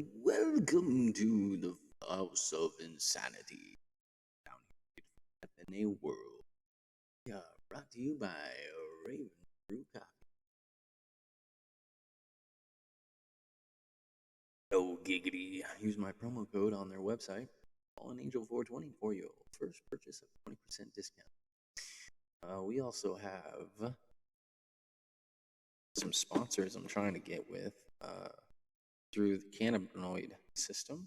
and welcome to the House of Insanity down here at FNA World. Yeah, brought to you by Raven Brew Coffee. Oh, giggity. Use my promo code on their website, FallenAngel420, for your first purchase of 20% discount. We also have some sponsors I'm trying to get with through the cannabinoid system.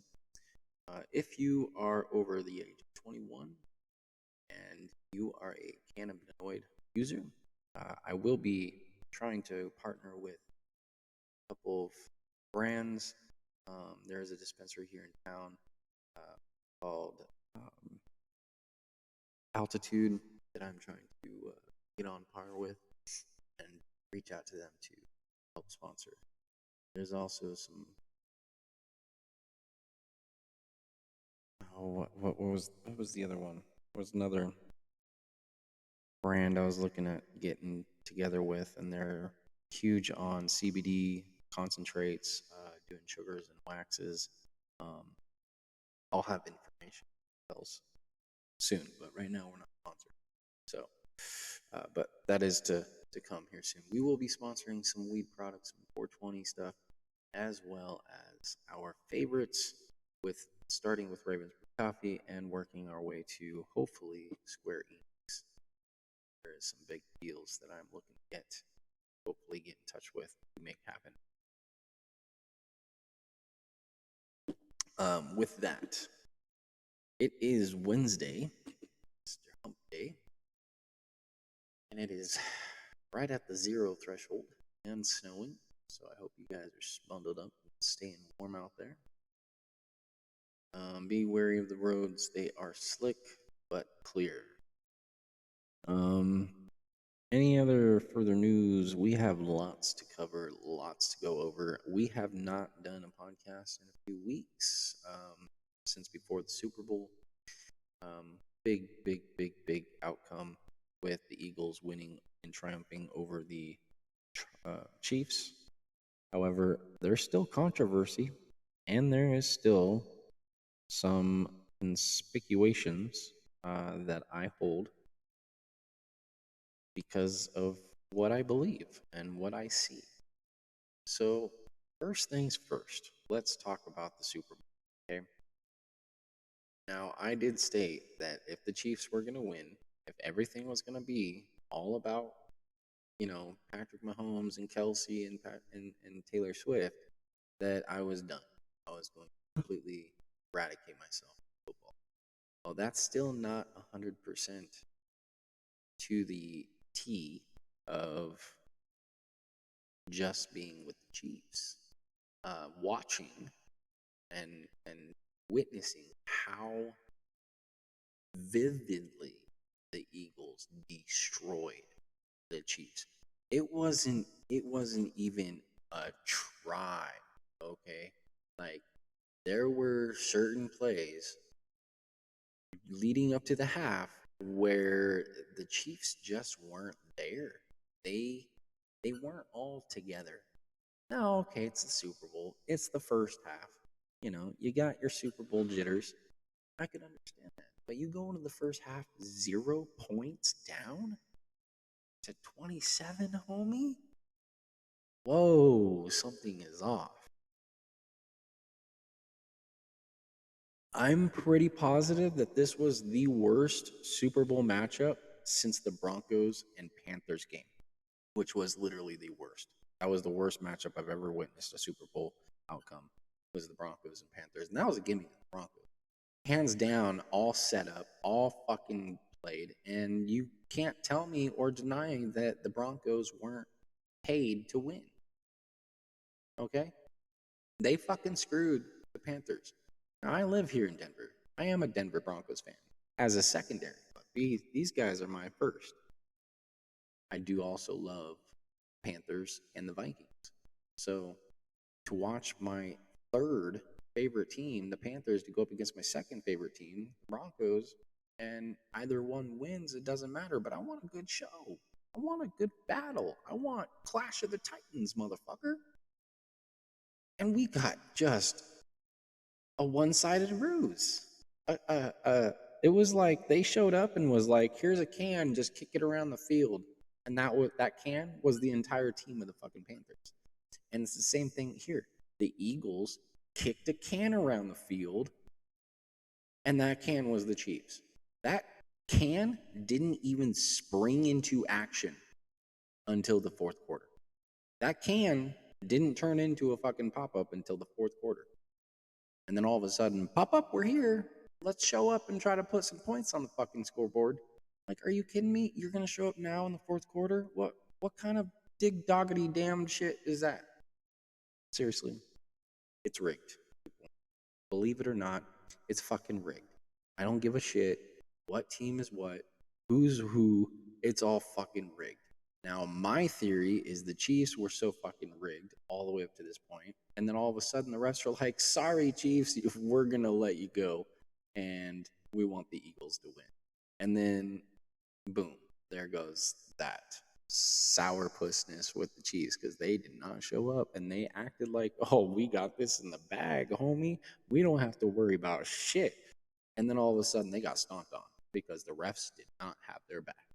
If you are over the age of 21 and you are a cannabinoid user, I will be trying to partner with a couple of brands. There is a dispensary here in town called Altitude that I'm trying to get on par with and reach out to them to help sponsor. There's also some. Oh, what was the other one? There was another brand I was looking at getting together with, and they're huge on CBD concentrates, doing sugars and waxes. I'll have information else soon, but right now we're not sponsored. So, but that is to come here soon. We will be sponsoring some weed products, some 420 stuff, as well as our favorites, with starting with Ravens Coffee and working our way to hopefully Square Enix. There is some big deals that I'm looking to hopefully get in touch with to make happen. With that, it is Wednesday, Mr. Hump Day, and it is right at the 0 threshold and snowing. So I hope you guys are bundled up and staying warm out there. Be wary of the roads; they are slick but clear. Any other further news? We have lots to cover, lots to go over. We have not done a podcast in a few weeks, since before the Super Bowl. Big outcome with the Eagles winning and triumphing over the Chiefs. However, there's still controversy, and there is still some conspicuations that I hold because of what I believe and what I see. So, first things first, let's talk about the Super Bowl, okay? Now, I did state that if the Chiefs were going to win, if everything was going to be all about, Patrick Mahomes and Kelsey and Taylor Swift, that I was done. I was going to completely eradicate myself from football. Well, that's still not 100% to the T of just being with the Chiefs. Watching and witnessing how vividly the Eagles destroyed the Chiefs. It wasn't even a try, okay? Like, there were certain plays leading up to the half where the Chiefs just weren't there. They weren't all together. Now, okay, it's the Super Bowl. It's the first half. You got your Super Bowl jitters. I could understand that. But you go into the first half 0 points down to 27, homie? Whoa, something is off. I'm pretty positive that this was the worst Super Bowl matchup since the Broncos and Panthers game, which was literally the worst. That was the worst matchup I've ever witnessed a Super Bowl outcome, was the Broncos and Panthers. And that was a gimme to the Broncos. Hands down, all set up, all fucking played. And you can't tell me or deny that the Broncos weren't paid to win. Okay? They fucking screwed the Panthers. Now, I live here in Denver. I am a Denver Broncos fan as a secondary, but these guys are my first. I do also love Panthers and the Vikings. So to watch my third favorite team, the Panthers, to go up against my second favorite team, the Broncos, and either one wins, it doesn't matter, but I want a good show. I want a good battle. I want Clash of the Titans, motherfucker. And we got just a one-sided ruse. Uh, uh, uh, it was like they showed up and was like, "Here's a can, just kick it around the field," and that can was the entire team of the fucking Panthers. And it's the same thing here. The Eagles kicked a can around the field, and that can was the Chiefs. That can didn't even spring into action until the fourth quarter. That can didn't turn into a fucking pop up until the fourth quarter. And then all of a sudden, pop up, we're here. Let's show up and try to put some points on the fucking scoreboard. Like, are you kidding me? You're gonna show up now in the fourth quarter? What kind of dig doggedy damn shit is that? Seriously, it's rigged. Believe it or not, it's fucking rigged. I don't give a shit what team is what, who's who. It's all fucking rigged. Now, my theory is the Chiefs were so fucking rigged all the way up to this point, and then all of a sudden the refs are like, "Sorry, Chiefs, we're gonna let you go, and we want the Eagles to win." And then, boom, there goes that sourpussness with the Chiefs because they did not show up and they acted like, "Oh, we got this in the bag, homie. We don't have to worry about shit." And then all of a sudden they got stomped on because the refs did not have their back.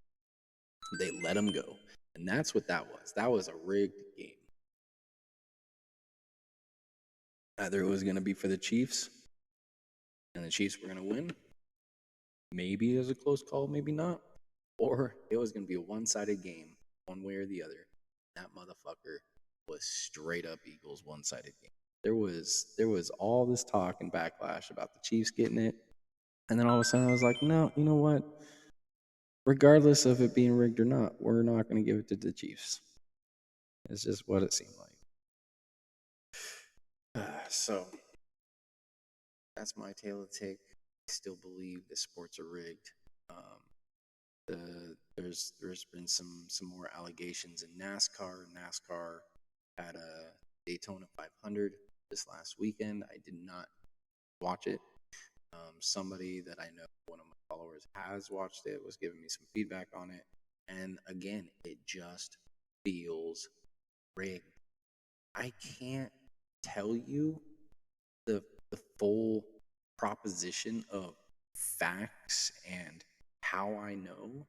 They let them go. And that's what that was. That was a rigged game. Either it was going to be for the Chiefs and the Chiefs were going to win. Maybe it was a close call, maybe not. Or it was going to be a one-sided game, one way or the other. That motherfucker was straight up Eagles one-sided game. There was all this talk and backlash about the Chiefs getting it. And then all of a sudden I was like, no, you know what? Regardless of it being rigged or not, we're not going to give it to the Chiefs. It's just what it seemed like. So that's my tale of take. I still believe the sports are rigged. There's been some more allegations in NASCAR. NASCAR had a Daytona 500 this last weekend. I did not watch it. Somebody that I know, one of my followers, has watched it, was giving me some feedback on it, and again, it just feels rigged. I can't tell you the full proposition of facts and how I know.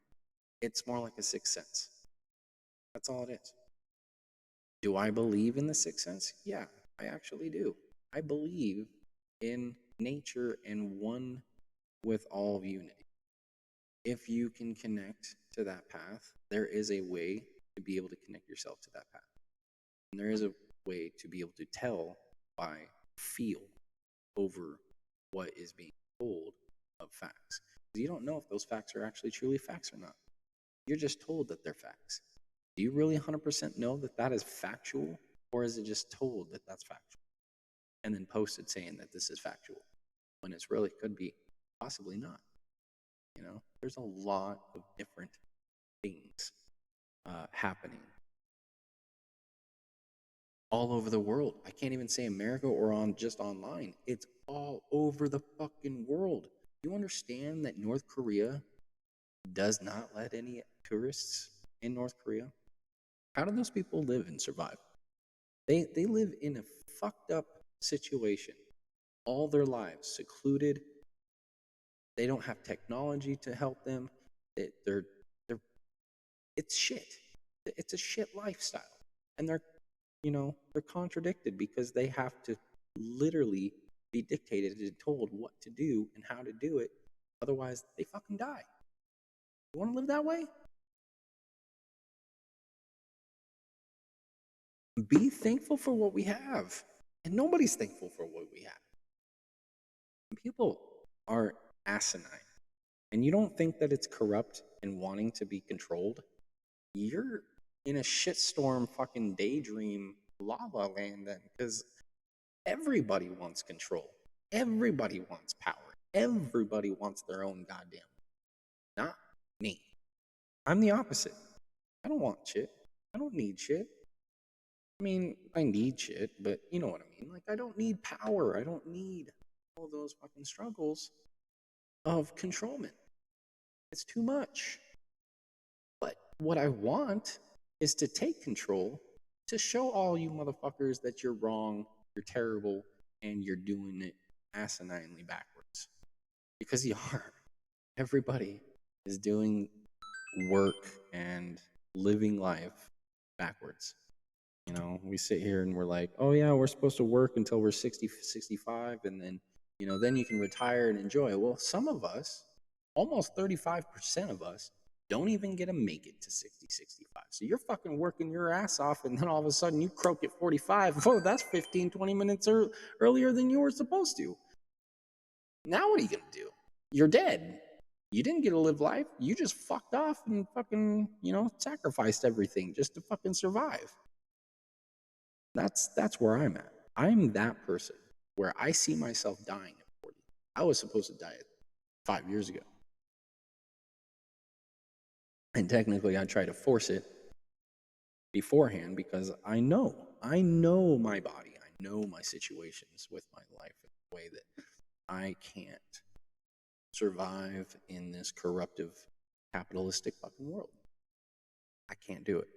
It's more like a sixth sense. That's all it is. Do I believe in the sixth sense? Yeah, I actually do. I believe in nature and one with all of unity. If you can connect to that path, there is a way to be able to connect yourself to that path. And there is a way to be able to tell by feel over what is being told of facts. You don't know if those facts are actually truly facts or not. You're just told that they're facts. Do you really 100% know that that is factual, or is it just told that that's factual and then posted saying that this is factual when it's really could be possibly not? You know, there's a lot of different things happening all over the world. I can't even say America or on just online. It's all over the fucking world. You understand that North Korea does not let any tourists in North Korea? How do those people live and survive? They live in a fucked up situation all their lives, secluded. They don't have technology to help them. They're it's shit. It's a shit lifestyle, and they're contradicted because they have to literally be dictated and told what to do and how to do it. Otherwise, they fucking die. You want to live that way? Be thankful for what we have. And nobody's thankful for what we have. People are asinine. And you don't think that it's corrupt and wanting to be controlled? You're in a shitstorm fucking daydream la la land then, because everybody wants control. Everybody wants power. Everybody wants their own goddamn. Not me. I'm the opposite. I don't want shit. I don't need shit. I mean, I need shit, but you know what I mean. Like, I don't need power. I don't need all those fucking struggles of controlment. It's too much. But what I want is to take control to show all you motherfuckers that you're wrong, you're terrible, and you're doing it asininely backwards. Because you are. Everybody is doing work and living life backwards. You know, we sit here and we're like, oh yeah, we're supposed to work until we're 60, 65, and then, then you can retire and enjoy. Well, some of us, almost 35% of us, don't even get to make it to 60, 65. So you're fucking working your ass off, and then all of a sudden you croak at 45. Oh, that's 15, 20 minutes earlier than you were supposed to. Now what are you going to do? You're dead. You didn't get to live life. You just fucked off and fucking, sacrificed everything just to fucking survive. That's where I'm at. I'm that person where I see myself dying at 40. I was supposed to die 5 years ago. And technically I try to force it beforehand because I know my body. I know my situations with my life in a way that I can't survive in this corruptive capitalistic fucking world. I can't do it.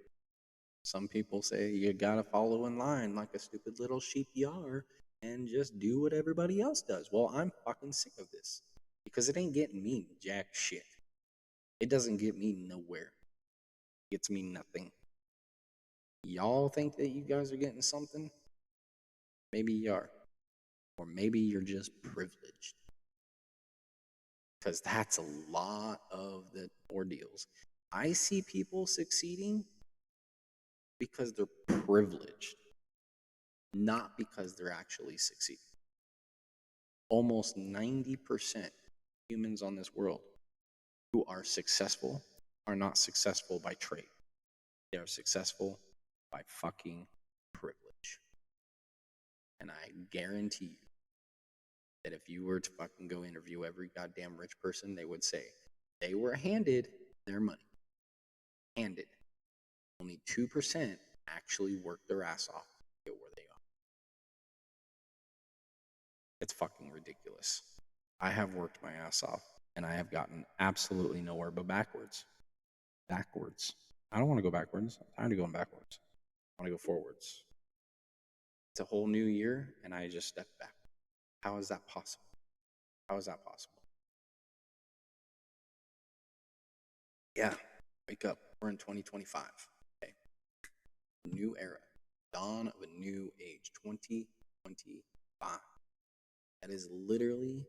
Some people say you gotta follow in line like a stupid little sheep you are and just do what everybody else does. Well, I'm fucking sick of this because it ain't getting me jack shit. It doesn't get me nowhere. It gets me nothing. Y'all think that you guys are getting something? Maybe you are. Or maybe you're just privileged. Because that's a lot of the ordeals. I see people succeeding because they're privileged, not because they're actually succeeding. Almost 90% humans on this world who are successful are not successful by trade. They are successful by fucking privilege. And I guarantee you that if you were to fucking go interview every goddamn rich person, they would say they were handed their money. Handed. Only 2% actually worked their ass off to get where they are. It's fucking ridiculous. I have worked my ass off, and I have gotten absolutely nowhere but backwards. Backwards. I don't want to go backwards. I'm tired of going backwards. I want to go forwards. It's a whole new year, and I just stepped back. How is that possible? How is that possible? Yeah, wake up. We're in 2025. Okay. New era. Dawn of a new age. 2025. That is literally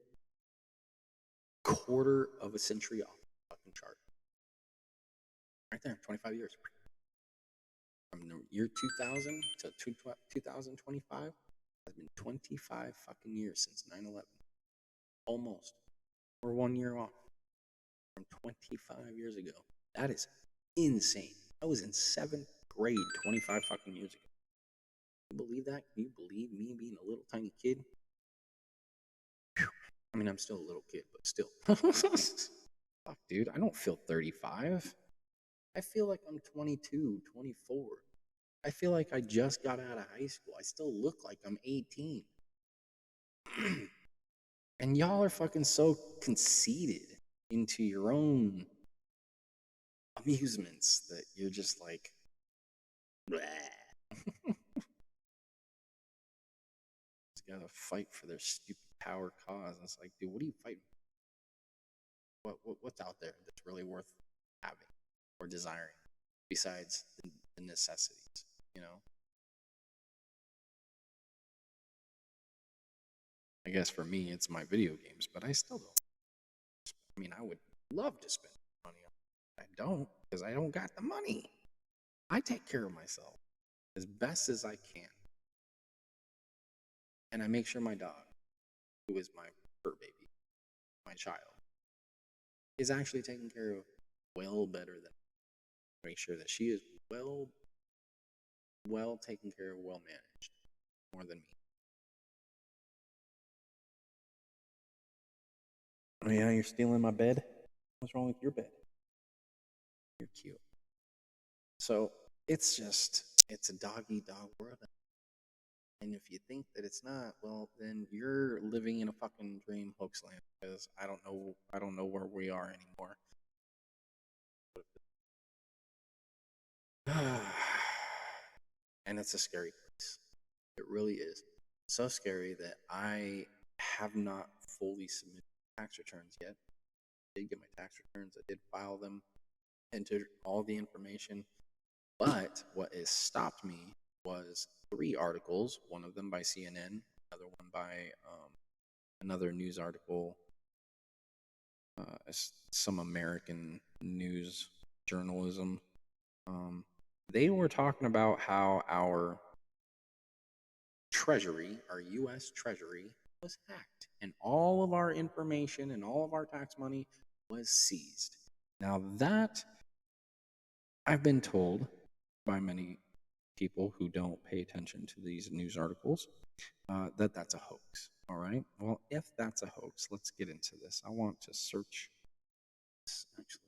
quarter of a century off the fucking chart. Right there, 25 years. From the year 2000 to 2025 has been 25 fucking years since 9/11. Almost. We're 1 year off from 25 years ago. That is insane. I was in 7th grade 25 fucking years ago. Can you believe that? Can you believe me being a little tiny kid? Whew. I mean, I'm still a little kid, but still. Fuck, dude, I don't feel 35. I feel like I'm 22, 24. I feel like I just got out of high school. I still look like I'm 18. And y'all are fucking so conceited into your own amusements that you're just like, just gotta fight for their stupid power cause. And it's like, dude, what are you fighting? What's out there that's really worth having or desiring besides the necessities, you know? I guess for me, it's my video games, but I still don't. I mean, I would love to spend money on it. I don't because I don't got the money. I take care of myself as best as I can. And I make sure my dog, who is my fur baby, my child, is actually taken care of well better than I. Make sure that she is well taken care of, well managed, more than me. Oh yeah, you're stealing my bed? What's wrong with your bed? You're cute. So it's a doggy dog world. And if you think that it's not, well, then you're living in a fucking dream hoax land because I don't know where we are anymore. And it's a scary place. It really is. So scary that I have not fully submitted tax returns yet. I did get my tax returns. I did file them, entered all the information. But what has stopped me was 3 articles, one of them by CNN, another one by another news article, some American news journalism. They were talking about how our Treasury, our U.S. Treasury, was hacked, and all of our information and all of our tax money was seized. Now, that I've been told by many people who don't pay attention to these news articles that that's a hoax. All right. Well, if that's a hoax, let's get into this. I want to search, actually,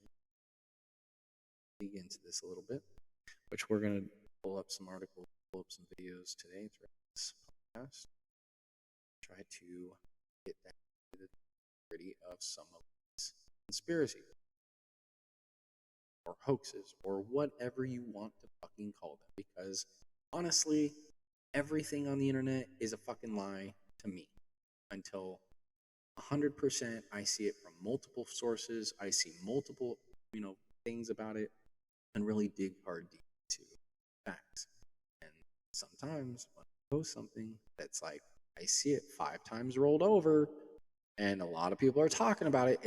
dig into this a little bit, which we're going to pull up some articles, pull up some videos today throughout this podcast. Try to get down to the gritty of some of these conspiracy or hoaxes or whatever you want to fucking call them, because honestly, everything on the internet is a fucking lie to me until 100% I see it from multiple sources. I see multiple, things about it and really dig hard deep into facts. And sometimes when I post something that's like, I see it 5 times rolled over and a lot of people are talking about it,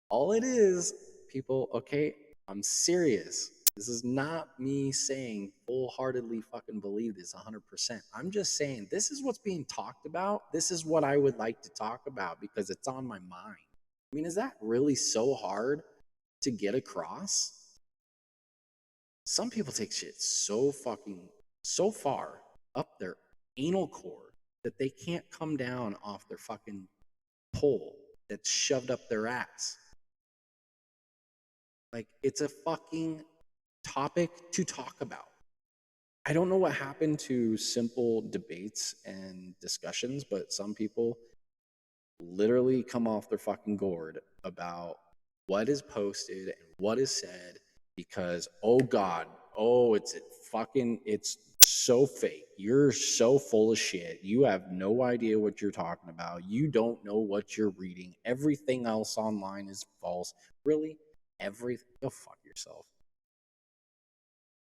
all it is, people, okay, I'm serious. This is not me saying full-heartedly fucking believe this 100%. I'm just saying this is what's being talked about. This is what I would like to talk about because it's on my mind. I mean, is that really so hard to get across? Some people take shit so far up their anal cord that they can't come down off their fucking pole that's shoved up their ass. Like, it's a fucking topic to talk about. I don't know what happened to simple debates and discussions, but some people literally come off their fucking gourd about what is posted and what is said because, oh God, it's so fake. You're so full of shit. You have no idea what you're talking about. You don't know what you're reading. Everything else online is false. Really? Everything? Go fuck yourself.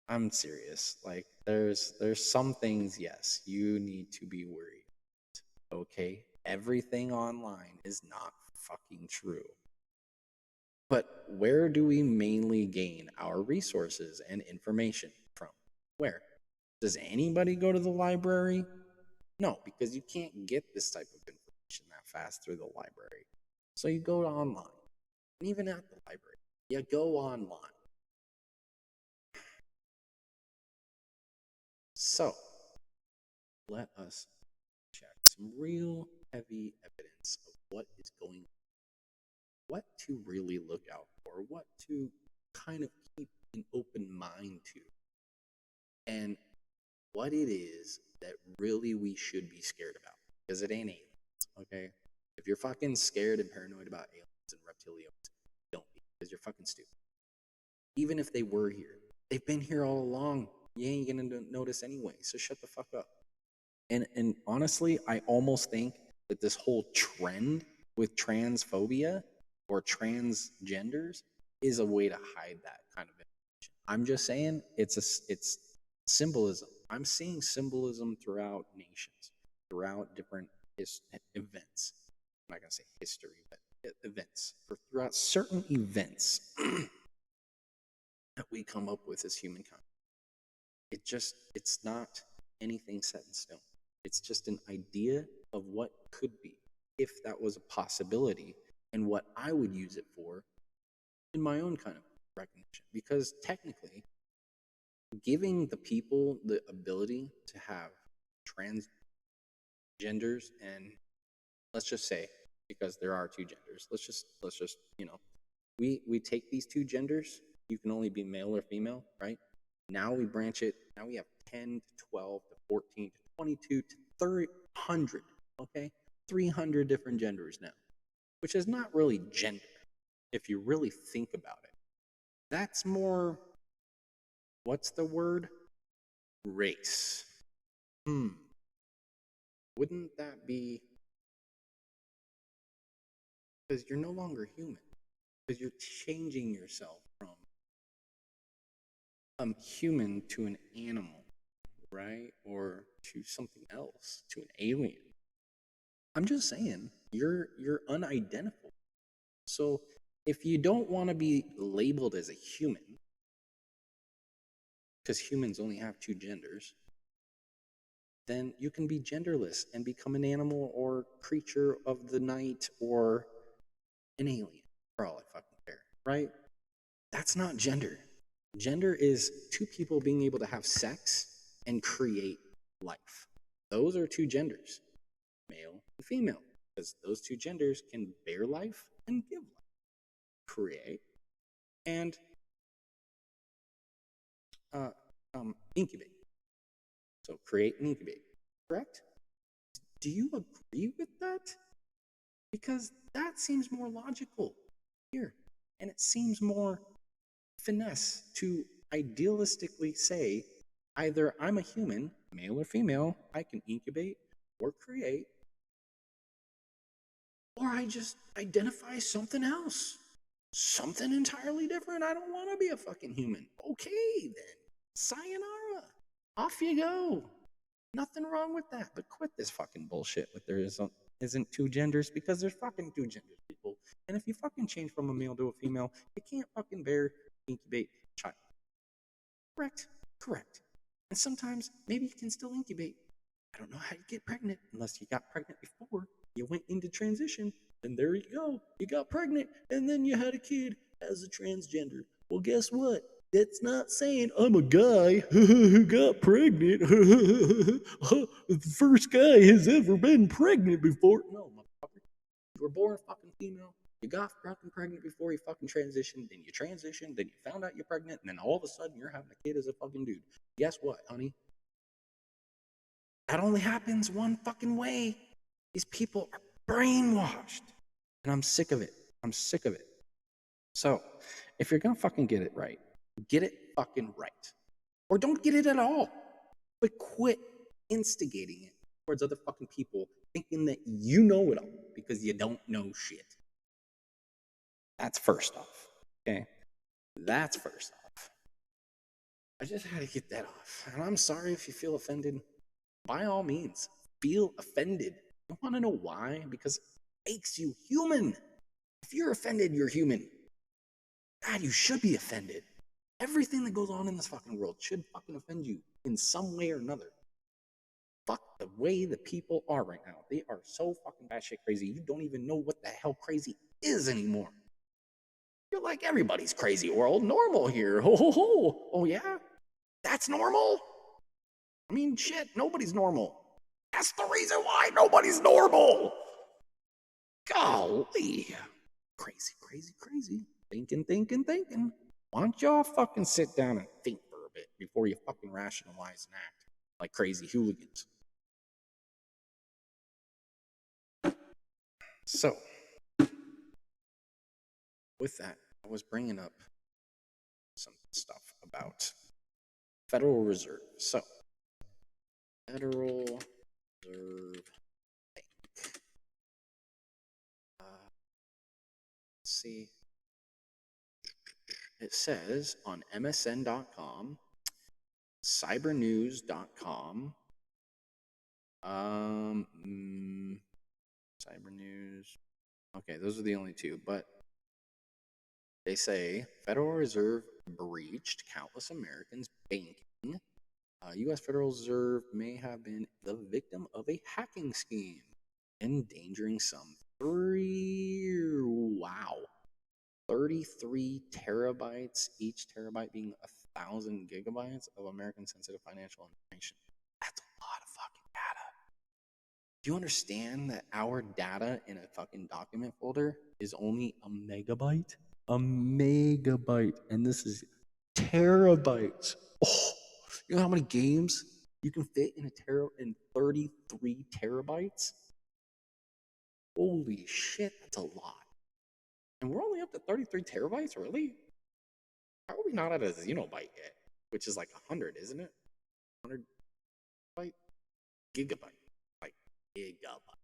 I'm serious. Like, there's some things, yes, you need to be worried. Okay? Everything online is not fucking true. But where do we mainly gain our resources and information from? Where? Does anybody go to the library? No, because you can't get this type of information that fast through the library. So you go to online. And even at the library, you go online. So, let us check some real heavy evidence of what is going on, what to really look out for, what to kind of keep an open mind to, and what it is that really we should be scared about. Because it ain't aliens, okay? If you're fucking scared and paranoid about aliens and reptilians, don't be, because you're fucking stupid. Even if they were here, they've been here all along. You ain't gonna notice anyway, so shut the fuck up. And honestly, I almost think that this whole trend with transphobia or transgenders is a way to hide that kind of information. I'm just saying it's symbolism. I'm seeing symbolism throughout nations, throughout different events. I'm not gonna say history, but events, or throughout certain events that we come up with as humankind. It's not anything set in stone. It's just an idea of what could be if that was a possibility and what I would use it for in my own kind of recognition. Because technically, giving the people the ability to have transgenders, and let's just say, because there are 2 genders, let's just we take these 2 genders, you can only be male or female, right? Now we branch it. Now we have 10 to 12 to 14 to 22 to 300, okay? 300 different genders now, which is not really gender if you really think about it. That's more, what's the word? Race. Wouldn't that be because you're no longer human? Because you're changing yourself from a human to an animal, right? Or to something else, to an alien. I'm just saying, you're unidentifiable. So if you don't want to be labeled as a human, because humans only have two genders, then you can be genderless and become an animal or creature of the night or an alien for all I fucking care, right? That's not gender. Gender is two people being able to have sex and create life. Those are two genders, male and female, because those two genders can bear life and give life, create and uh, incubate. So create and incubate, correct? Do you agree with that? Because that seems more logical here. And it seems more finesse to idealistically say either I'm a human, male or female, I can incubate or create, or I just identify something else, something entirely different. I don't want to be a fucking human. Okay, then. Sayonara. Off you go. Nothing wrong with that. But quit this fucking bullshit with there isn't two genders, because there's fucking two genders, people. And if you fucking change from a male to a female, you can't fucking bear, incubate a child. Correct? Correct. And sometimes maybe you can still incubate. I don't know how you get pregnant unless you got pregnant before you went into transition. And there you go. You got pregnant and then you had a kid as a transgender. Well, guess what? That's not saying I'm a guy who got pregnant. The first guy has ever been pregnant before. No, motherfucker. You were born fucking female. You got fucking pregnant before you fucking transitioned. Then you transitioned. Then you found out you're pregnant. And then all of a sudden you're having a kid as a fucking dude. Guess what, honey? That only happens one fucking way. These people are brainwashed. And I'm sick of it. I'm sick of it. So, if you're gonna fucking get it right, get it fucking right. Or don't get it at all. But quit instigating it towards other fucking people thinking that you know it all because you don't know shit. That's first off. Okay? That's first off. I just had to get that off. And I'm sorry if you feel offended. By all means, feel offended. You want to know why? Because it makes you human. If you're offended, you're human. God, you should be offended. Everything that goes on in this fucking world should fucking offend you in some way or another. Fuck the way the people are right now. They are so fucking batshit crazy. You don't even know what the hell crazy is anymore. You're like, everybody's crazy world. Normal here. Ho ho ho. Oh yeah? That's normal? I mean, shit, nobody's normal. That's the reason why nobody's normal. Golly. Crazy, crazy, crazy. Thinking, thinking, thinking. Why don't y'all fucking sit down and think for a bit before you fucking rationalize and act like crazy hooligans? So, with that, I was bringing up some stuff about Federal Reserve. So, Federal Reserve Bank. Let's see. It says on MSN.com, cybernews.com, cyber news. Okay, those are the only two, but they say Federal Reserve breached countless Americans' banking. U.S. Federal Reserve may have been the victim of a hacking scheme, endangering some 33 terabytes, each terabyte being 1,000 gigabytes of American sensitive financial information. That's a lot of fucking data. Do you understand that our data in a fucking document folder is only a megabyte? A megabyte. And this is terabytes. Oh, you know how many games you can fit in 33 terabytes? Holy shit, that's a lot. And we're only up to 33 terabytes, really? How are we not at a xenobyte yet? Which is like 100, isn't it? 100 byte? Gigabyte. Like, gigabyte.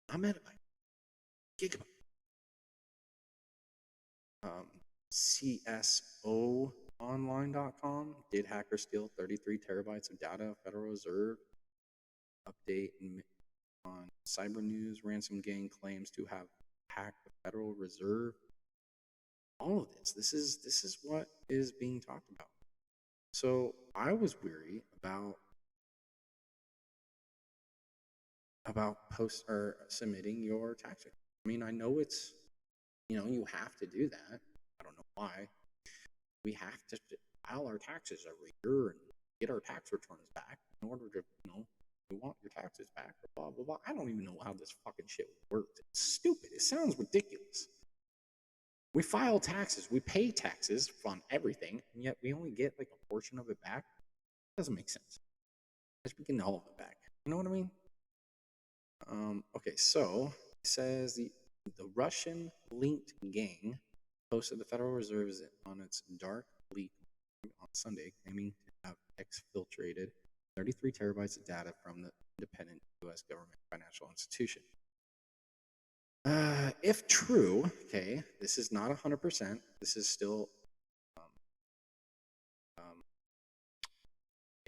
Not megabyte. Gigabyte. CSOonline.com did hackers steal 33 terabytes of data? Federal Reserve update on Cyber News. Ransom gang claims to have hacked the Federal Reserve. All of this is what is being talked about. So I was weary about post or submitting your tax return. I mean, I know it's, you have to do that. I don't know why. We have to file our taxes every year and get our tax returns back in order to, we want your taxes back, blah, blah, blah. I don't even know how this fucking shit works. It's stupid. It sounds ridiculous. We file taxes, we pay taxes on everything, and yet we only get like a portion of it back. It doesn't make sense. Let's begin all of it back. You know what I mean? Okay, so it says the Russian linked gang posted the Federal Reserve on its dark leak on Sunday, claiming to have exfiltrated 33 terabytes of data from the independent U.S. government financial institution. If true, okay, this is not 100%. This is still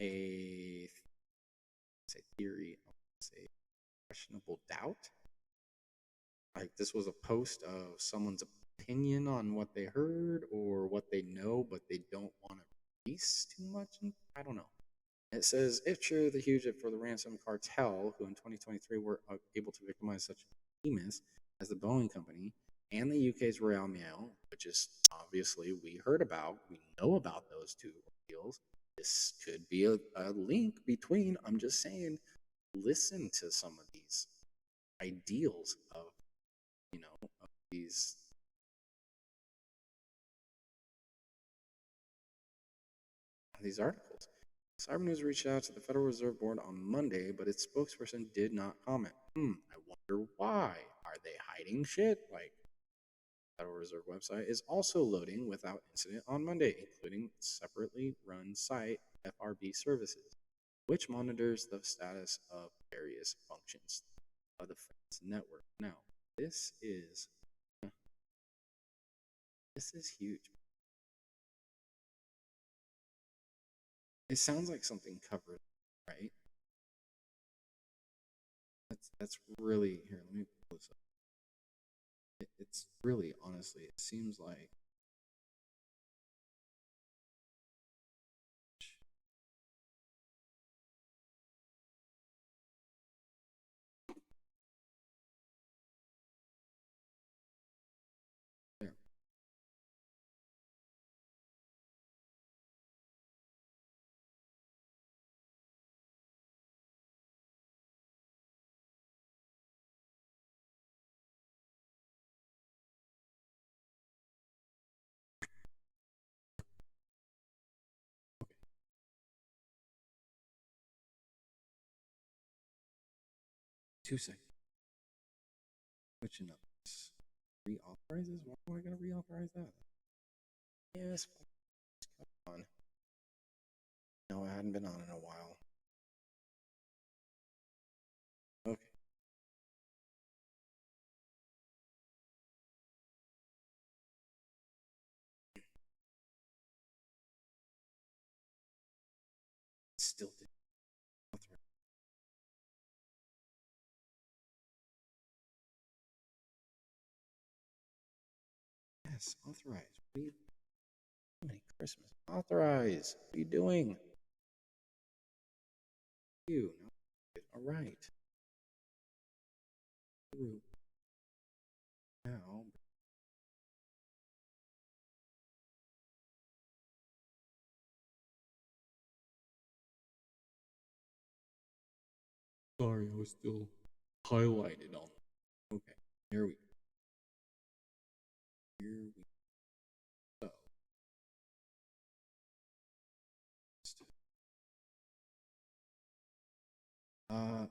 a theory, say questionable doubt. Like this was a post of someone's opinion on what they heard or what they know, but they don't want to release too much. I don't know. It says, if true, the huge for the ransom cartel, who in 2023 were able to victimize such behemoths as the Boeing Company and the UK's Royal Mail, which is obviously we heard about, we know about those two deals. This could be a link between, I'm just saying, listen to some of these ideals of, of these articles. Cyber News reached out to the Federal Reserve Board on Monday, but its spokesperson did not comment. I wonder why. Are they hiding shit? Like, the Federal Reserve website is also loading without incident on Monday, including separately run site FRB services, which monitors the status of various functions of the Fed's network. Now, this is huge. It sounds like something covered, right? That's really here. Let me pull this up. It's really, honestly, it seems like there. Okay. 2 seconds. Switching up. Reauthorize this? Why am I gonna reauthorize that? Yes. Come on. No, I hadn't been on in a while. Okay. Still did authorize. Yes, authorize. What are you doing? Christmas. Authorize. What are you doing? You. No. All right. Now. Sorry, I was still highlighted on. Okay. Here we go. Here we go.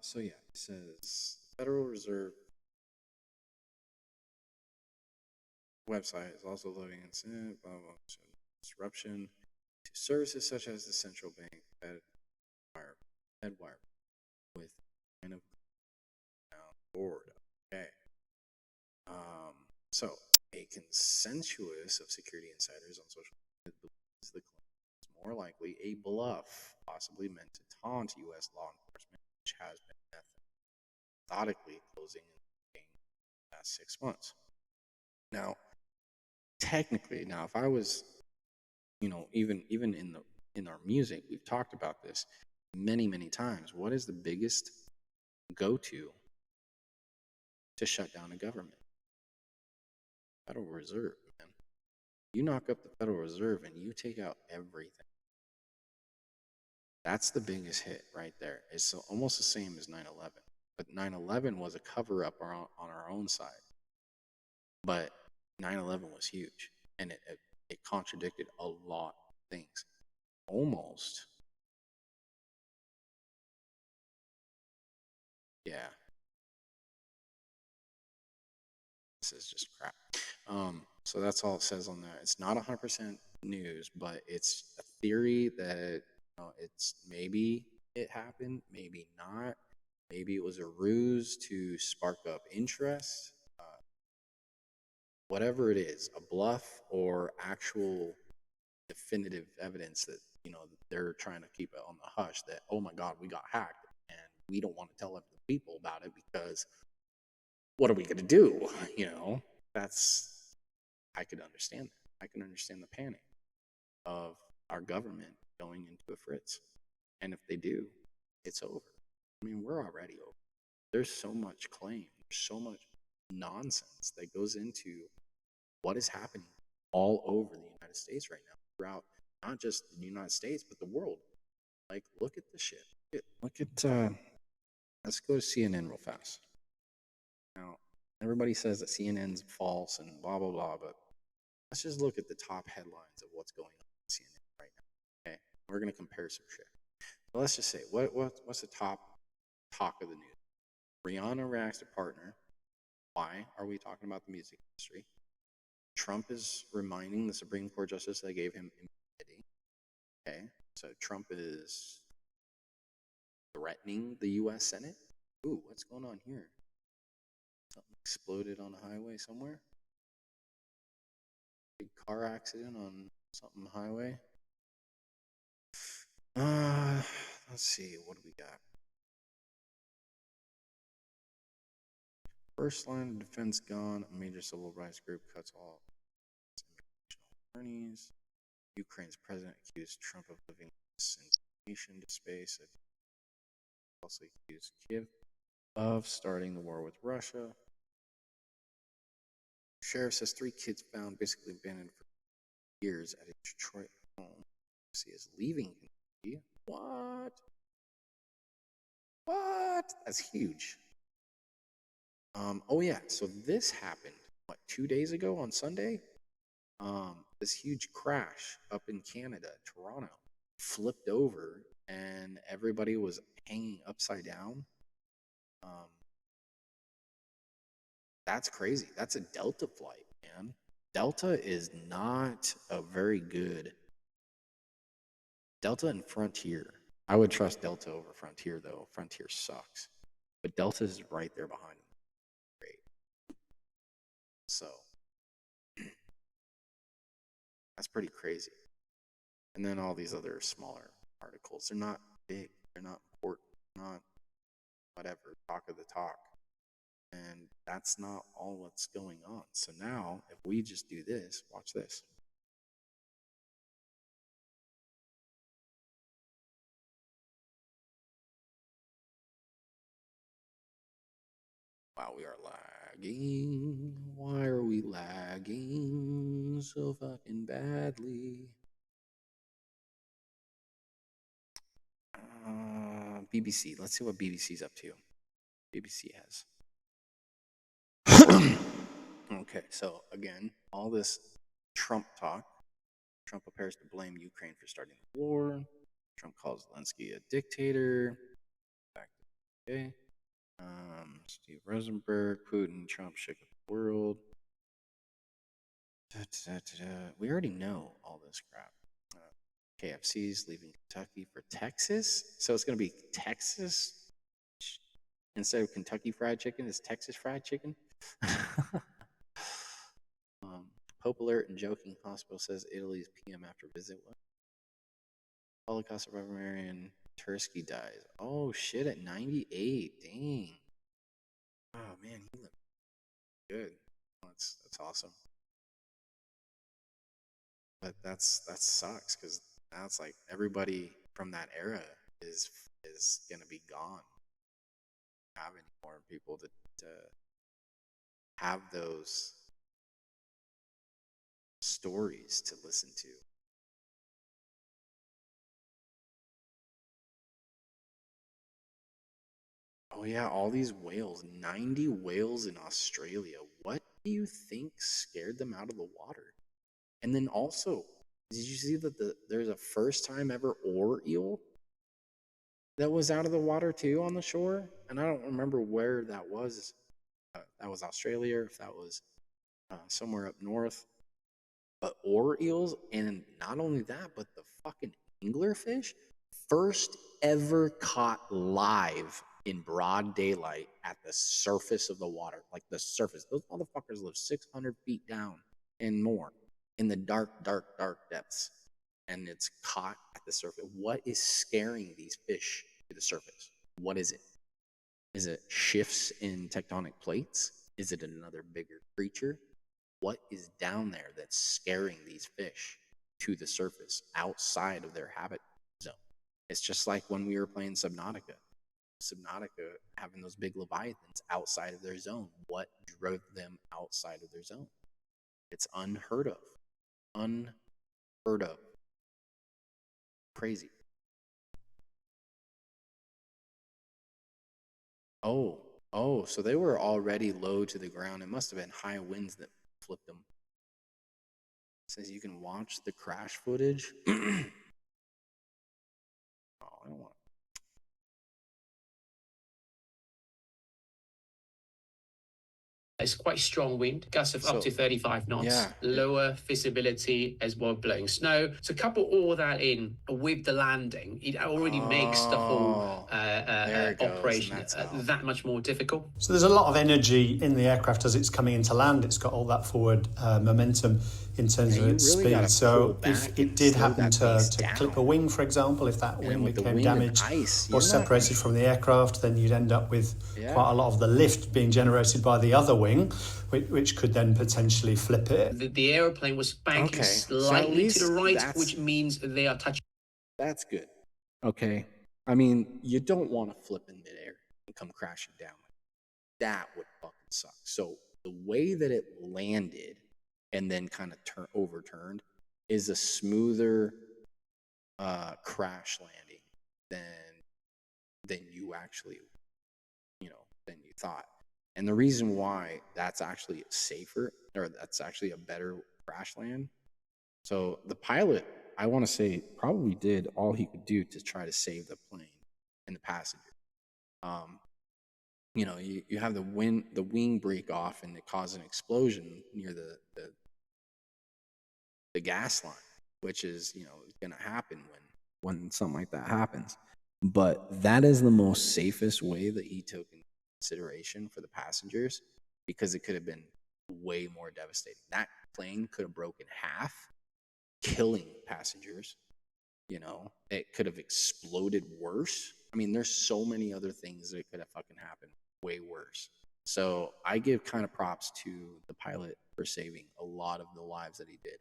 So yeah, it says Federal Reserve website is also loading incident, blah, blah, blah, disruption to services such as the central bank, Fedwire, with kind of down board. Okay. Um, so, a consensus of security insiders on social media believes the claim is more likely a bluff, possibly meant to taunt U.S. law enforcement, which has been methodically closing in the past 6 months. Now, technically, now if I was, even in our music, we've talked about this many times. What is the biggest go to shut down a government? Federal Reserve, man. You knock up the Federal Reserve and you take out everything. That's the biggest hit right there. It's almost the same as 9/11. But 9/11 was a cover up on our own side. But 9/11 was huge, and it contradicted a lot of things. Almost. Yeah. This is just crap. So that's all it says on that. It's not 100% news, but it's a theory that it's maybe it happened, maybe not. Maybe it was a ruse to spark up interest. Whatever it is, a bluff or actual definitive evidence that they're trying to keep it on the hush. That, oh my God, we got hacked, and we don't want to tell other people about it because what are we going to do? That's I could understand that. I can understand the panic of our government going into a fritz. And if they do, it's over. I mean, we're already over. There's so much claim, there's so much nonsense that goes into what is happening all over the United States right now, throughout not just the United States, but the world. Like, look at this shit. Let's go to CNN real fast. Now, everybody says that CNN's false and blah, blah, blah, but let's just look at the top headlines of what's going on in CNN right now. Okay, we're gonna compare some shit. So let's just say what's the top talk of the news? Rihanna reacts to partner. Why are we talking about the music industry? Trump is reminding the Supreme Court justice they gave him immunity. Okay, so Trump is threatening the U.S. Senate. Ooh, what's going on here? Something exploded on a highway somewhere. Big car accident on something highway. Let's see, what do we got? First line of defense gone. A major civil rights group cuts all attorneys. Ukraine's president accused Trump of living disinformation to space. Falsely accused Kiev of starting the war with Russia. Sheriff says 3 kids found basically abandoned for years at a Detroit home. See, is leaving Kentucky. What? That's huge. Oh yeah, so this happened, 2 days ago on Sunday? This huge crash up in Canada, Toronto, flipped over and everybody was hanging upside down. That's crazy. That's a Delta flight, man. Delta is not a very good. Delta and Frontier. I would trust Delta over Frontier, though. Frontier sucks. But Delta is right there behind them. Great. So, that's pretty crazy. And then all these other smaller articles. They're not big. They're not important. Not whatever. Talk of the talk. And that's not all what's going on. So now, if we just do this, watch this. Wow, we are lagging. Why are we lagging so fucking badly? BBC. Let's see what BBC's up to. BBC has. Okay, so again, all this Trump talk. Trump appears to blame Ukraine for starting the war. Trump calls Zelensky a dictator. Back to okay. Steve Rosenberg, Putin, Trump shook up the world. We already know all this crap. KFC's leaving Kentucky for Texas, so it's going to be Texas. instead of Kentucky Fried Chicken, it's Texas Fried Chicken. Pope alert and joking. Hospital says Italy's PM after visit. What? Holocaust survivor Marion Tursky dies. Oh shit! At 98. Dang. Oh man, he looked good. That's awesome. But that sucks because now it's like everybody from that era is gonna be gone. Have any more people to have those stories to listen to. Oh yeah, all these whales, 90 whales in Australia. What do you think scared them out of the water? And then also, did you see that there's a first time ever oar eel that was out of the water too on the shore? And I don't remember where that was. That was Australia, if that was somewhere up north. But oar eels, and not only that, but the fucking anglerfish, first ever caught live in broad daylight at the surface of the water, like the surface. Those motherfuckers live 600 feet down and more in the dark, dark, dark depths, and it's caught at the surface. What is scaring these fish to the surface? What is it? Is it shifts in tectonic plates? Is it another bigger creature? What is down there that's scaring these fish to the surface outside of their habit zone? It's just like when we were playing Subnautica. Subnautica having those big leviathans outside of their zone. What drove them outside of their zone? It's unheard of. Unheard of. Crazy. Oh, so they were already low to the ground. It must have been high winds that flipped them. It says you can watch the crash footage. Oh, I don't want. It's quite strong wind, gusts of up to 35 knots, Yeah. lower visibility as well, blowing snow. So couple all that in with the landing, it already makes the whole operation that much more difficult. So there's a lot of energy in the aircraft as it's coming into land. It's got all that forward momentum in terms of its speed. So if it did happen to clip a wing, for example, if that wing became damaged or separated from the aircraft, then you'd end up with quite a lot of the lift being generated by the other wing, which could then potentially flip it. The airplane was banking slightly to the right, which means they are touching. That's good. Okay. I mean, you don't want to flip in midair and come crashing down. That would fucking suck. So the way that it landed and then kind of overturned is a smoother crash landing than you actually, than you thought. And the reason why that's actually safer, or that's actually a better crash land. So the pilot, I want to say, probably did all he could do to try to save the plane and the passenger. You have the wing break off and it causes an explosion near the gas line, which is going to happen when something like that happens. But that is the most safest way that he took in consideration for the passengers, because it could have been way more devastating. That plane could have broken half, killing passengers. It could have exploded worse. I mean, there's so many other things that could have fucking happened way worse. So I give kind of props to the pilot for saving a lot of the lives that he did.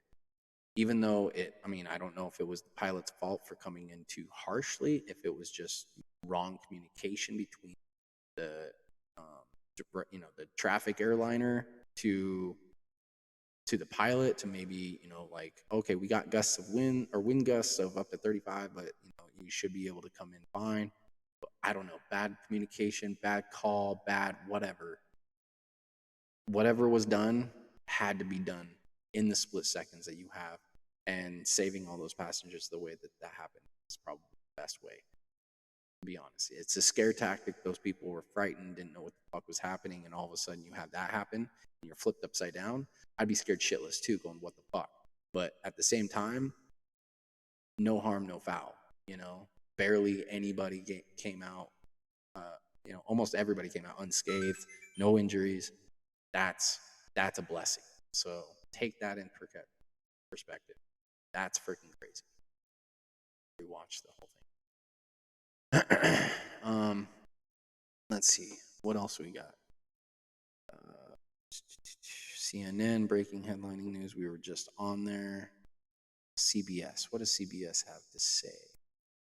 Even though I don't know if it was the pilot's fault for coming in too harshly, if it was just wrong communication between the traffic airliner to the pilot, to maybe, okay, we got gusts of wind or wind gusts of up to 35, but you should be able to come in fine. But I don't know, bad communication, bad call, bad whatever was done had to be done in the split seconds that you have, and saving all those passengers the way that happened is probably the best way, to be honest. It's a scare tactic. Those people were frightened, didn't know what the fuck was happening, and all of a sudden you have that happen and you're flipped upside down. I'd be scared shitless too, going, what the fuck? But at the same time, no harm, no foul. Barely anybody came out almost everybody came out unscathed, no injuries. That's a blessing. So take that in perspective. That's freaking crazy. We watched the whole thing. Let's see, what else we got? CNN breaking headlining news. We were just on there. CBS. What does CBS have to say?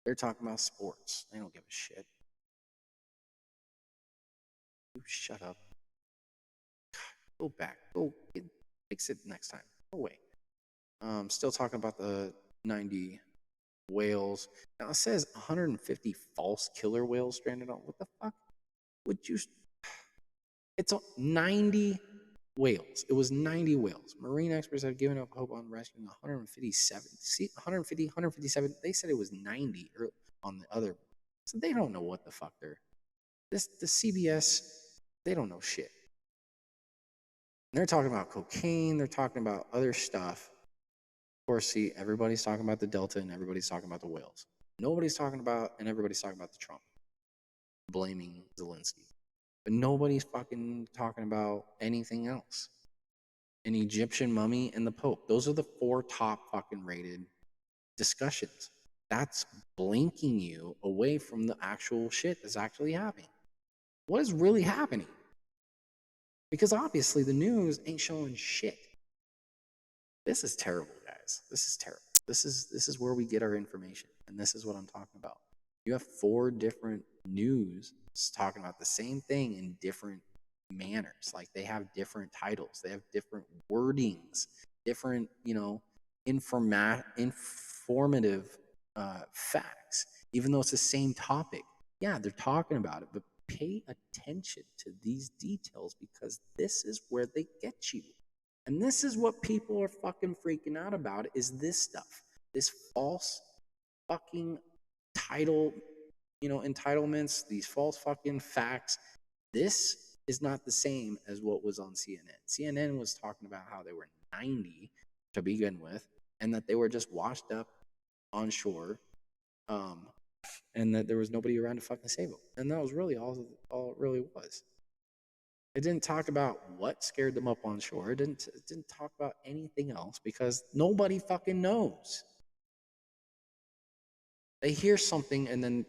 They're talking about sports. They don't give a shit. You shut up. Go back. Go fix it next time. Go away. Still talking about the 90 whales. Now it says 150 false killer whales stranded on. What the fuck? Would you? It's 90 whales. It was 90 whales. Marine experts have given up hope on rescuing 157. See, 150, 157. They said it was 90 on the other. So they don't know what the fuck they're. The CBS, they don't know shit. And they're talking about cocaine. They're talking about other stuff. Of course, see, everybody's talking about the Delta and everybody's talking about the whales. Nobody's talking about, and everybody's talking about the Trump, blaming Zelensky. But nobody's fucking talking about anything else. An Egyptian mummy and the Pope. Those are the 4 top fucking rated discussions. That's blinking you away from the actual shit that's actually happening. What is really happening? Because obviously the news ain't showing shit. This is terrible, guys. This is terrible. This is where we get our information, and this is what I'm talking about. You have 4 different news talking about the same thing in different manners. Like they have different titles, they have different wordings, different, informative facts, even though it's the same topic. Yeah, they're talking about it, but pay attention to these details because this is where they get you. And this is what people are fucking freaking out about, is this stuff. This false fucking title, entitlements, these false fucking facts. This is not the same as what was on CNN. CNN was talking about how they were 90 to begin with, and that they were just washed up on shore, and that there was nobody around to fucking save them. And that was really all it really was. It didn't talk about what scared them up on shore. It didn't talk about anything else because nobody fucking knows. They hear something and then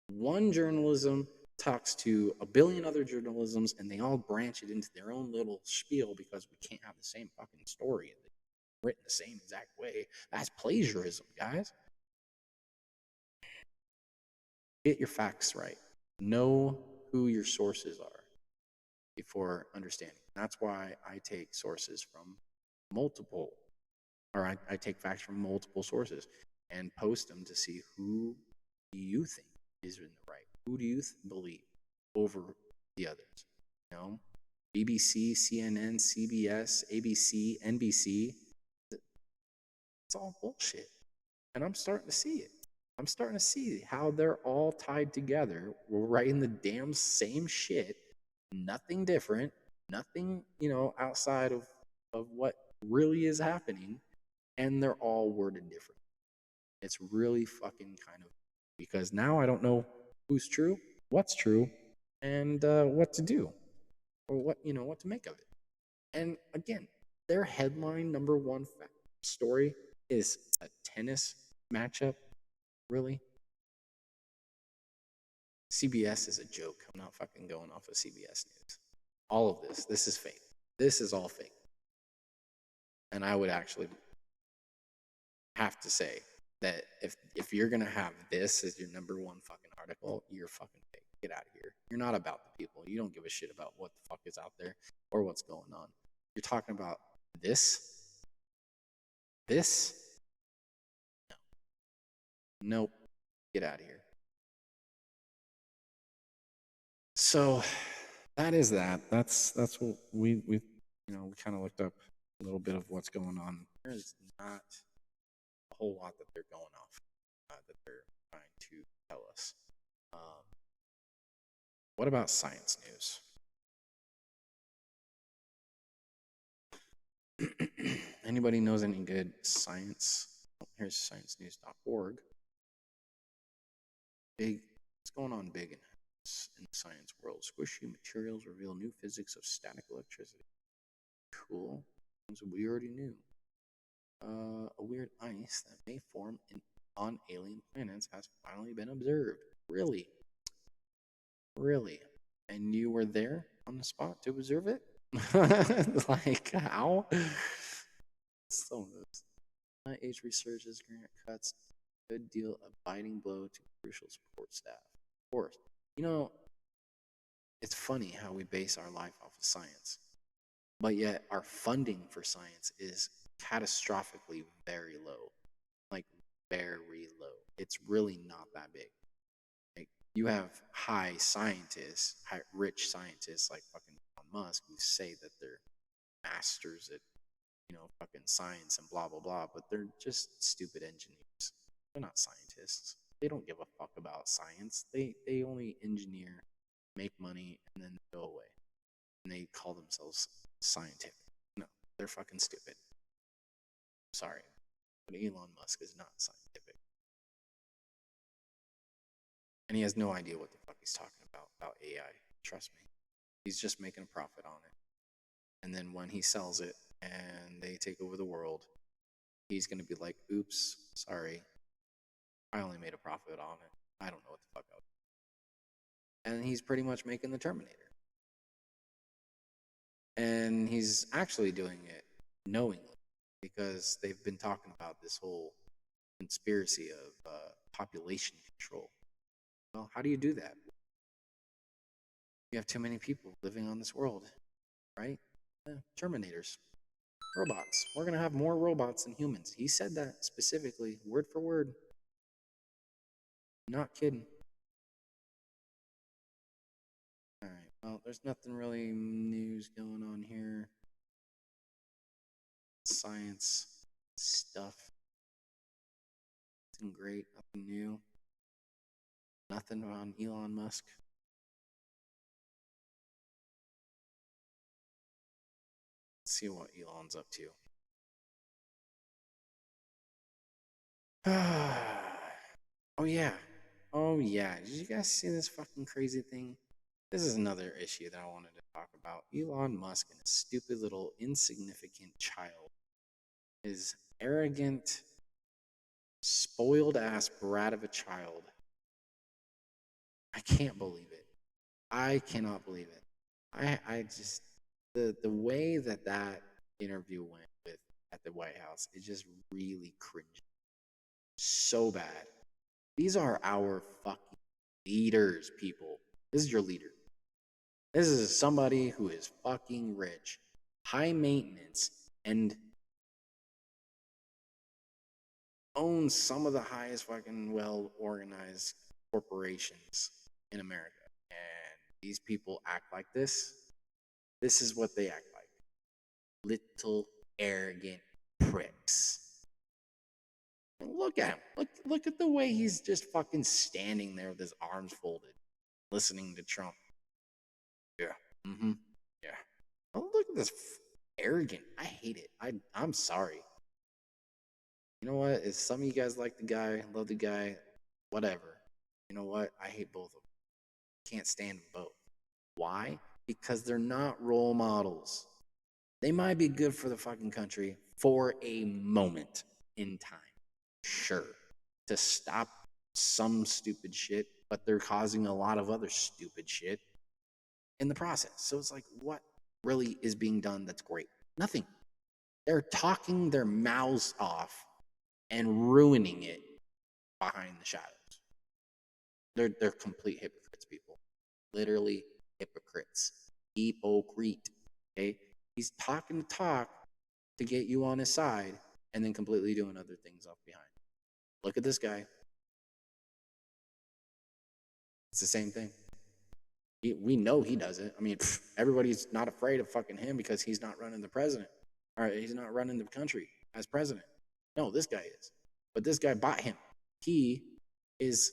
one journalism talks to a billion other journalisms and they all branch it into their own little spiel because we can't have the same fucking story written the same exact way. That's plagiarism, guys. Get your facts right. Know who your sources are before understanding. That's why I take sources from multiple, or I take facts from multiple sources and post them to see who you think is in the right. Who do you believe over the others? BBC, CNN, CBS, ABC, NBC. It's all bullshit. And I'm starting to see it. I'm starting to see how they're all tied together. We're writing the damn same shit. Nothing different. Nothing, outside of what really is happening. And they're all worded different. It's really fucking kind of, because now I don't know who's true, what's true, and what to do, or what to make of it. And again, their headline number 1 story is a tennis matchup. Really? CBS is a joke. I'm not fucking going off of CBS News. All of this is fake. This is all fake. And I would actually have to say that if you're gonna have this as your number 1 fucking article, you're fucking fake. Get out of here. You're not about the people. You don't give a shit about what the fuck is out there or what's going on. You're talking about this. No. Nope. Get out of here. So that is that. That's what we kind of looked up a little bit of what's going on. There's not a whole lot that they're going off that they're trying to tell us. What about science news? Anybody knows any good science? Here's sciencenews.org. Big, what's going on big in in the science world. Squishy materials reveal new physics of static electricity. Cool. Things we already knew. A weird ice that may form on alien planets has finally been observed. Really? Really? And you were there on the spot to observe it? Like, how? So NIH researchers grant cuts could deal a biting blow to crucial support staff. Of course. You know, it's funny how we base our life off of science, but yet our funding for science is catastrophically very low. Like, very low. It's really not that big. Like, you have high scientists, rich scientists like fucking Elon Musk who say that they're masters at, fucking science and blah, blah, blah, but they're just stupid engineers. They're not scientists. They don't give a fuck about science. They only engineer, make money, and then go away. And they call themselves scientific. No, they're fucking stupid. Sorry, but Elon Musk is not scientific. And he has no idea what the fuck he's talking about AI. Trust me. He's just making a profit on it. And then when he sells it and they take over the world, he's going to be like, oops, sorry. I only made a profit on it. I don't know what the fuck I was. And he's pretty much making the Terminator. And he's actually doing it knowingly because they've been talking about this whole conspiracy of population control. Well, how do you do that? You have too many people living on this world, right? Terminators. Robots. We're going to have more robots than humans. He said that specifically, word for word. Not kidding. Alright, well, there's nothing really news going on here. Science stuff. Nothing great, nothing new. Nothing on Elon Musk. Let's see what Elon's up to. Oh yeah. Did you guys see this fucking crazy thing? This is another issue that I wanted to talk about. Elon Musk and his stupid little insignificant child. His arrogant, spoiled ass brat of a child. I can't believe it. I cannot believe it. I just, the way that interview went at the White House is just really cringy. So bad. These are our fucking leaders, people. This is your leader. This is somebody who is fucking rich, high maintenance, and owns some of the highest fucking well-organized corporations in America. And these people act like this. This is what they act like. Little arrogant pricks. And look at him. Look at the way he's just fucking standing there with his arms folded, listening to Trump. Yeah. Mm-hmm. Yeah. Oh, look at this arrogant. I hate it. I'm sorry. You know what? If some of you guys like the guy, love the guy, whatever. You know what? I hate both of them. Can't stand them both. Why? Because they're not role models. They might be good for the fucking country for a moment in time. Sure. To stop some stupid shit, but they're causing a lot of other stupid shit in the process. So it's like, what really is being done that's great? Nothing. They're talking their mouths off and ruining it behind the shadows. They're complete hypocrites, people. Literally hypocrites. Hypocrite. Okay? He's talking the talk to get you on his side and then completely doing other things off behind. Look at this guy. It's the same thing. We know he does it. I mean, everybody's not afraid of fucking him because he's not running the president. All right, he's not running the country as president. No, this guy is. But this guy bought him. He is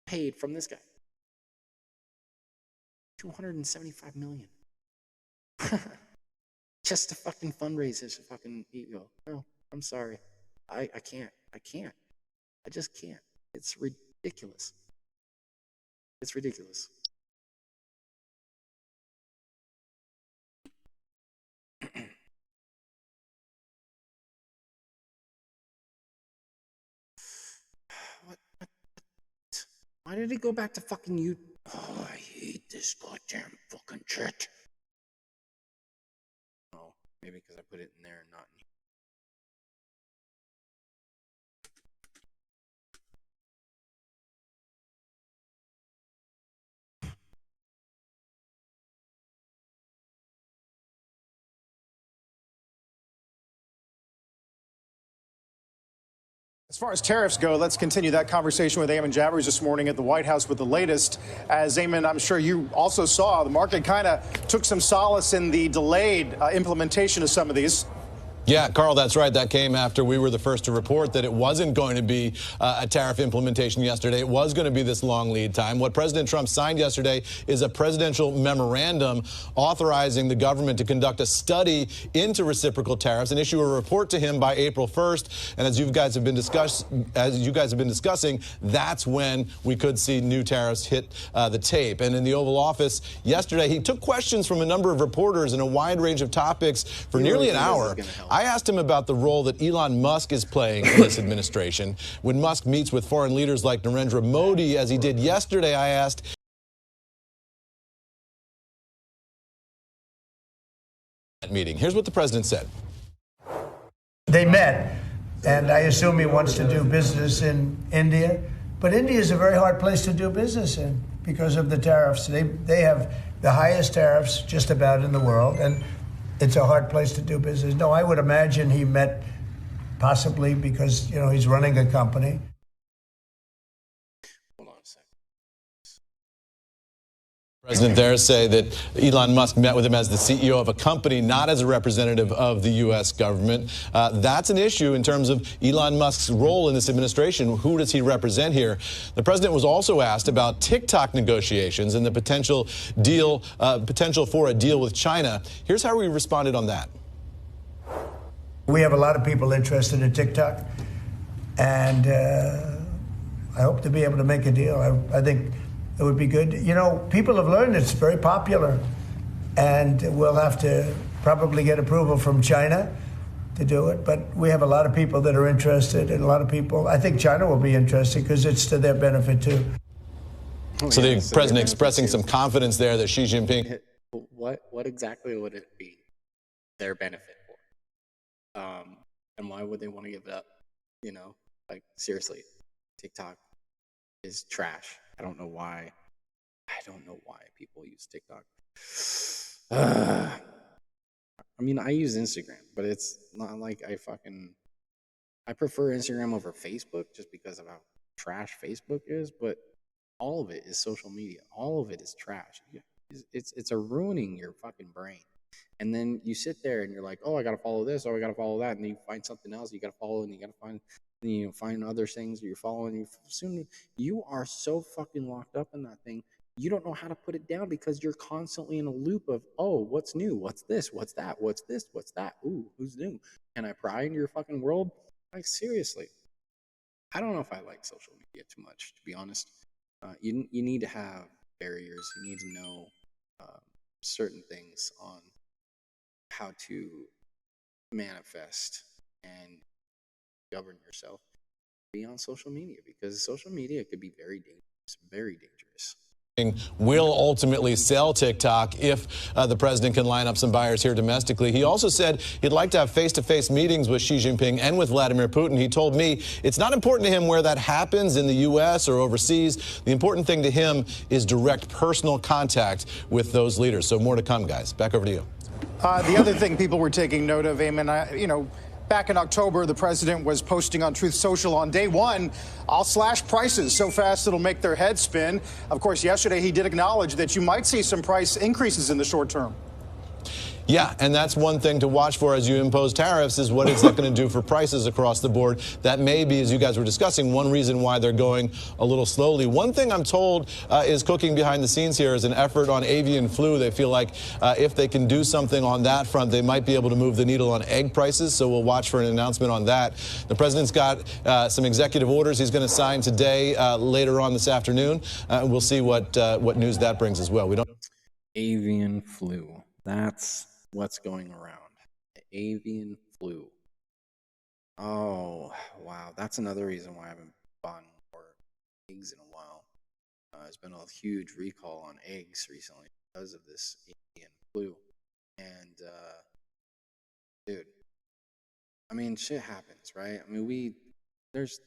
paid from this guy. $275 million. Just to fucking fundraise his fucking ego. No, I'm sorry. I can't. I just can't. It's ridiculous. It's ridiculous. What? Why did he go back to fucking you? Oh, I hate this goddamn fucking shit. Oh, maybe because I put it in there and not in here. As far as tariffs go, let's continue that conversation with Eamon Javers this morning at the White House with the latest. As Eamon, I'm sure you also saw, the market kind of took some solace in the delayed implementation of some of these. Yeah, Carl, that's right. That came after we were the first to report that it wasn't going to be a tariff implementation yesterday. It was going to be this long lead time. What President Trump signed yesterday is a presidential memorandum authorizing the government to conduct a study into reciprocal tariffs and issue a report to him by April 1st. And as you guys have been discussing, that's when we could see new tariffs hit the tape. And in the Oval Office yesterday, he took questions from a number of reporters in a wide range of topics for nearly an hour. I asked him about the role that Elon Musk is playing in this administration. When Musk meets with foreign leaders like Narendra Modi, as he did yesterday, I asked, meeting. Here's what the president said. They met, and I assume he wants to do business in India. But India is a very hard place to do business in because of the tariffs. They have the highest tariffs just about in the world, and it's a hard place to do business. No, I would imagine he met possibly because, you know, he's running a company. Hold on a second. President there say that Elon Musk met with him as the CEO of a company, not as a representative of the U.S. government. That's an issue in terms of Elon Musk's role in this administration. Who does he represent here? The president was also asked about TikTok negotiations and the potential for a deal with China. Here's how he responded on that. We have a lot of people interested in TikTok, and I hope to be able to make a deal. I think it would be good. You know, people have learned it's very popular, and we'll have to probably get approval from China to do it. But we have a lot of people that are interested, and a lot of people, I think China will be interested because it's to their benefit too. So the president expressing some confidence there that Xi Jinping. What exactly would it be their benefit for? And why would they want to give it up? You know, like seriously, TikTok is trash. I don't know why people use TikTok. I mean, I use Instagram, but it's not like I prefer Instagram over Facebook just because of how trash Facebook is, but all of it is social media. All of it is trash. It's ruining your fucking brain. And then you sit there and you're like, oh, I got to follow this. Oh, I got to follow that. And then you find something else you got to follow, and you got to find, you know, find other things you're following. Soon you are so fucking locked up in that thing. You don't know how to put it down because you're constantly in a loop of, oh, what's new? What's this? What's that? What's this? What's that? Ooh, who's new? Can I pry into your fucking world? Like, seriously. I don't know if I like social media too much, to be honest. You need to have barriers. You need to know certain things on how to manifest and govern yourself. Be on social media, because social media could be very dangerous, very dangerous. Will ultimately sell TikTok if the president can line up some buyers here domestically. He also said he'd like to have face-to-face meetings with Xi Jinping and with Vladimir Putin. He told me it's not important to him where that happens in the U.S. or overseas. The important thing to him is direct personal contact with those leaders. So more to come, guys. Back over to you. The other thing people were taking note of, Eamon, back in October, the president was posting on Truth Social on day one, I'll slash prices so fast it'll make their head spin. Of course, yesterday he did acknowledge that you might see some price increases in the short term. Yeah, and that's one thing to watch for as you impose tariffs is what is that going to do for prices across the board. That may be, as you guys were discussing, one reason why they're going a little slowly. One thing I'm told is cooking behind the scenes here is an effort on avian flu. They feel like if they can do something on that front, they might be able to move the needle on egg prices. So we'll watch for an announcement on that. The president's got some executive orders he's going to sign today, later on this afternoon. We'll see what news that brings as well. We don't. Avian flu. That's what's going around. The avian flu. Oh, wow. That's another reason why I haven't bought more eggs in a while. There's been a huge recall on eggs recently because of this avian flu. And, dude, I mean, shit happens, right? I mean, there's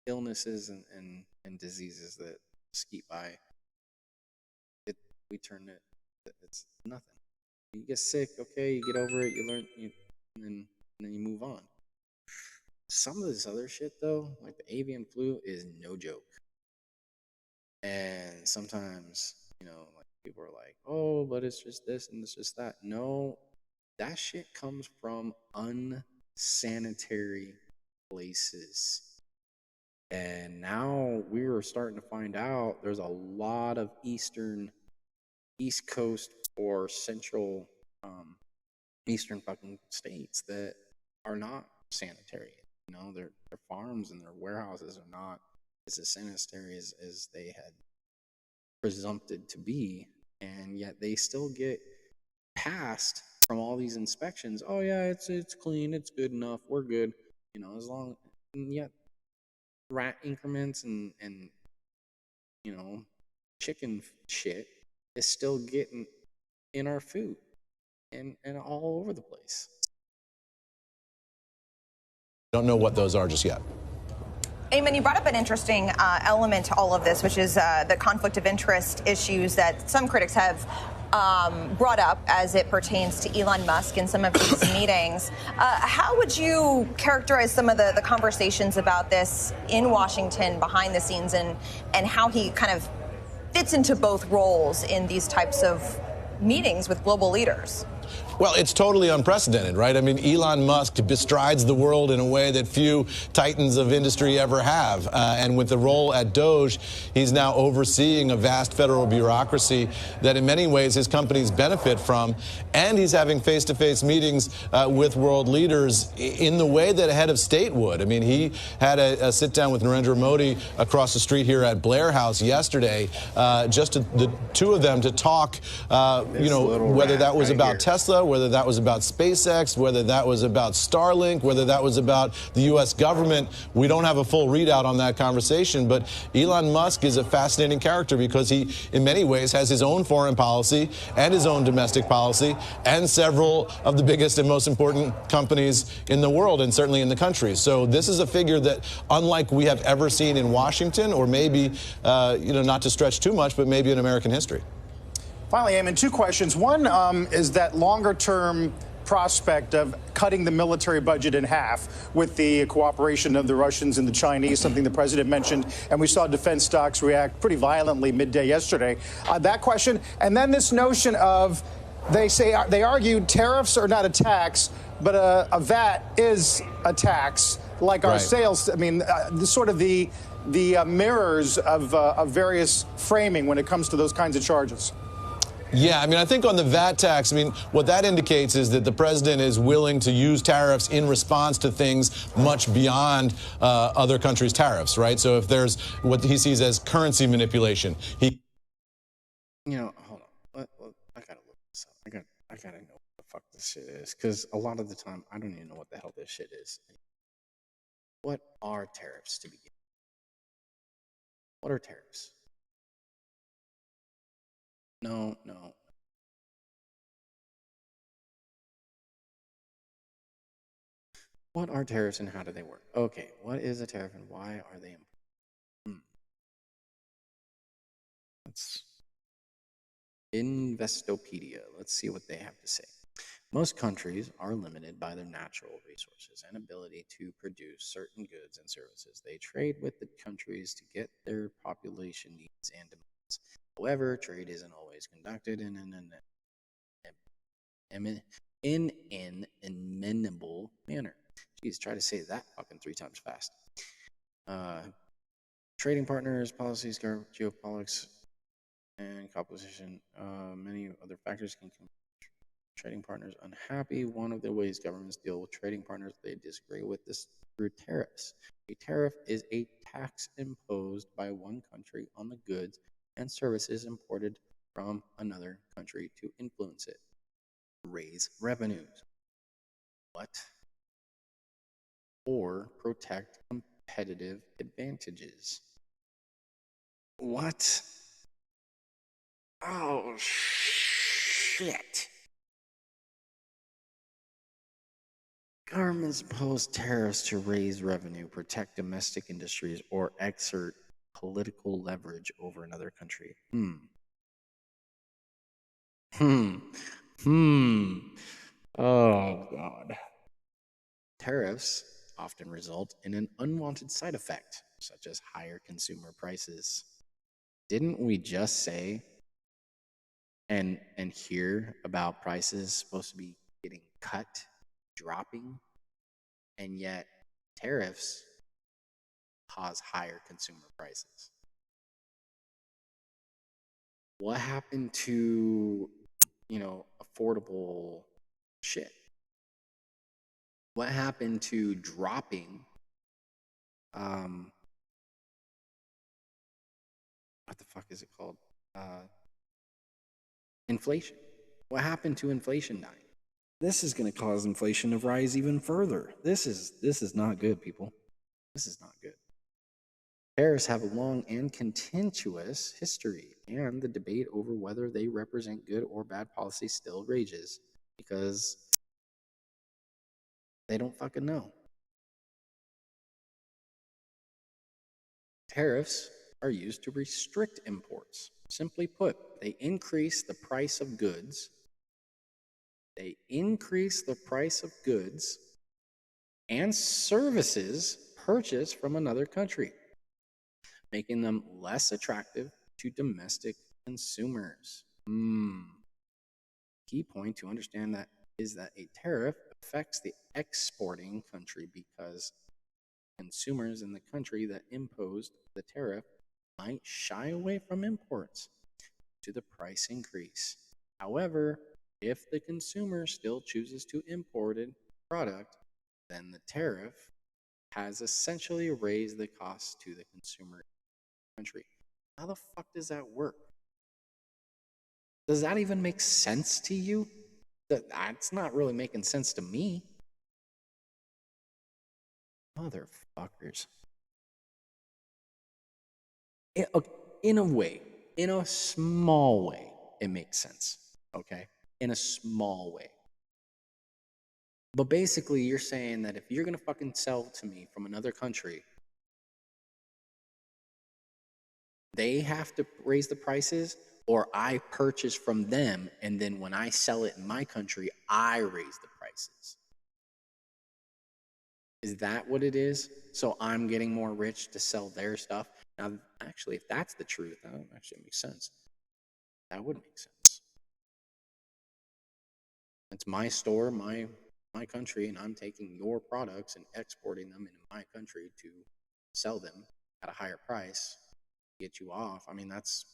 illnesses and diseases that skeet by. We turn it, it's nothing. You get sick, okay, you get over it, you learn, and then you move on. Some of this other shit, though, like the avian flu, is no joke. And sometimes, like people are like, oh, but it's just this and it's just that. No, that shit comes from unsanitary places. And now we are starting to find out there's a lot of East Coast or central eastern fucking states that are not sanitary. Their farms and their warehouses are not as sanitary as they had presumpted to be, and yet they still get passed from all these inspections. Oh yeah, it's clean, it's good enough, we're good. As long, and yet rat increments and chicken shit is still getting in our food and all over the place. Don't know what those are just yet. Eamon, you brought up an interesting element to all of this, which is the conflict of interest issues that some critics have brought up as it pertains to Elon Musk in some of these meetings. How would you characterize some of the conversations about this in Washington behind the scenes and how he kind of fits into both roles in these types of meetings with global leaders? Well, it's totally unprecedented, right? I mean, Elon Musk bestrides the world in a way that few titans of industry ever have. And with the role at Doge, he's now overseeing a vast federal bureaucracy that in many ways his companies benefit from. And he's having face-to-face meetings with world leaders in the way that a head of state would. I mean, he had a sit-down with Narendra Modi across the street here at Blair House yesterday, just the two of them to talk, whether that was about Tesla, whether that was about SpaceX, whether that was about Starlink, whether that was about the U.S. government. We don't have a full readout on that conversation, but Elon Musk is a fascinating character because he, in many ways, has his own foreign policy and his own domestic policy and several of the biggest and most important companies in the world and certainly in the country. So this is a figure that, unlike we have ever seen in Washington, or maybe, not to stretch too much, but maybe in American history. Finally, Eamon, two questions. One is that longer-term prospect of cutting the military budget in half with the cooperation of the Russians and the Chinese, something the president mentioned, and we saw defense stocks react pretty violently midday yesterday. That question, and then this notion of, they argued tariffs are not a tax, but a VAT is a tax, like our sales. I mean, the mirrors of various framing when it comes to those kinds of charges. Yeah, I mean, I think on the VAT tax, I mean, what that indicates is that the president is willing to use tariffs in response to things much beyond other countries' tariffs, right? So if there's what he sees as currency manipulation, hold on. I gotta look this up. I gotta know what the fuck this shit is, because a lot of the time I don't even know what the hell this shit is. What are tariffs to begin? What are tariffs? No. What are tariffs and how do they work? Okay, what is a tariff and why are they important? Let's Investopedia. Let's see what they have to say. Most countries are limited by their natural resources and ability to produce certain goods and services. They trade with the countries to get their population needs and demands. However, trade isn't always conducted in an in an amenable manner. Jeez, try to say that fucking 3 times fast. Trading partners, policies, geopolitics, and composition. Many other factors can keep trading partners unhappy. One of the ways governments deal with trading partners they disagree with is through tariffs. A tariff is a tax imposed by one country on the goods and services imported from another country to influence it. Raise revenues. What? Or protect competitive advantages. What? Oh, shit. Governments impose tariffs to raise revenue, protect domestic industries, or exert political leverage over another country. Oh, God. Tariffs often result in an unwanted side effect, such as higher consumer prices. Didn't we just say and hear about prices supposed to be getting cut, dropping, and yet tariffs cause higher consumer prices? What happened to, affordable shit? What happened to dropping what the fuck is it called? Inflation. What happened to inflation dying? This is going to cause inflation to rise even further. This is not good, people. This is not good. Tariffs have a long and contentious history, and the debate over whether they represent good or bad policy still rages because they don't fucking know. Tariffs are used to restrict imports. Simply put, they increase the price of goods. They increase the price of goods and services purchased from another country, making them less attractive to domestic consumers. Key point to understand that is that a tariff affects the exporting country because consumers in the country that imposed the tariff might shy away from imports to the price increase. However, if the consumer still chooses to import a product, then the tariff has essentially raised the cost to the consumer country. How the fuck does that work? Does that even make sense to you? That's not really making sense to me. Motherfuckers. In a way, in a small way, it makes sense. Okay? In a small way. But basically, you're saying that if you're going to fucking sell to me from another country, they have to raise the prices, or I purchase from them, and then when I sell it in my country, I raise the prices. Is that what it is? So I'm getting more rich to sell their stuff? Now, actually, if that's the truth, that would actually make sense. That would make sense. It's my store, my country, and I'm taking your products and exporting them into my country to sell them at a higher price, get you off. I mean, that's,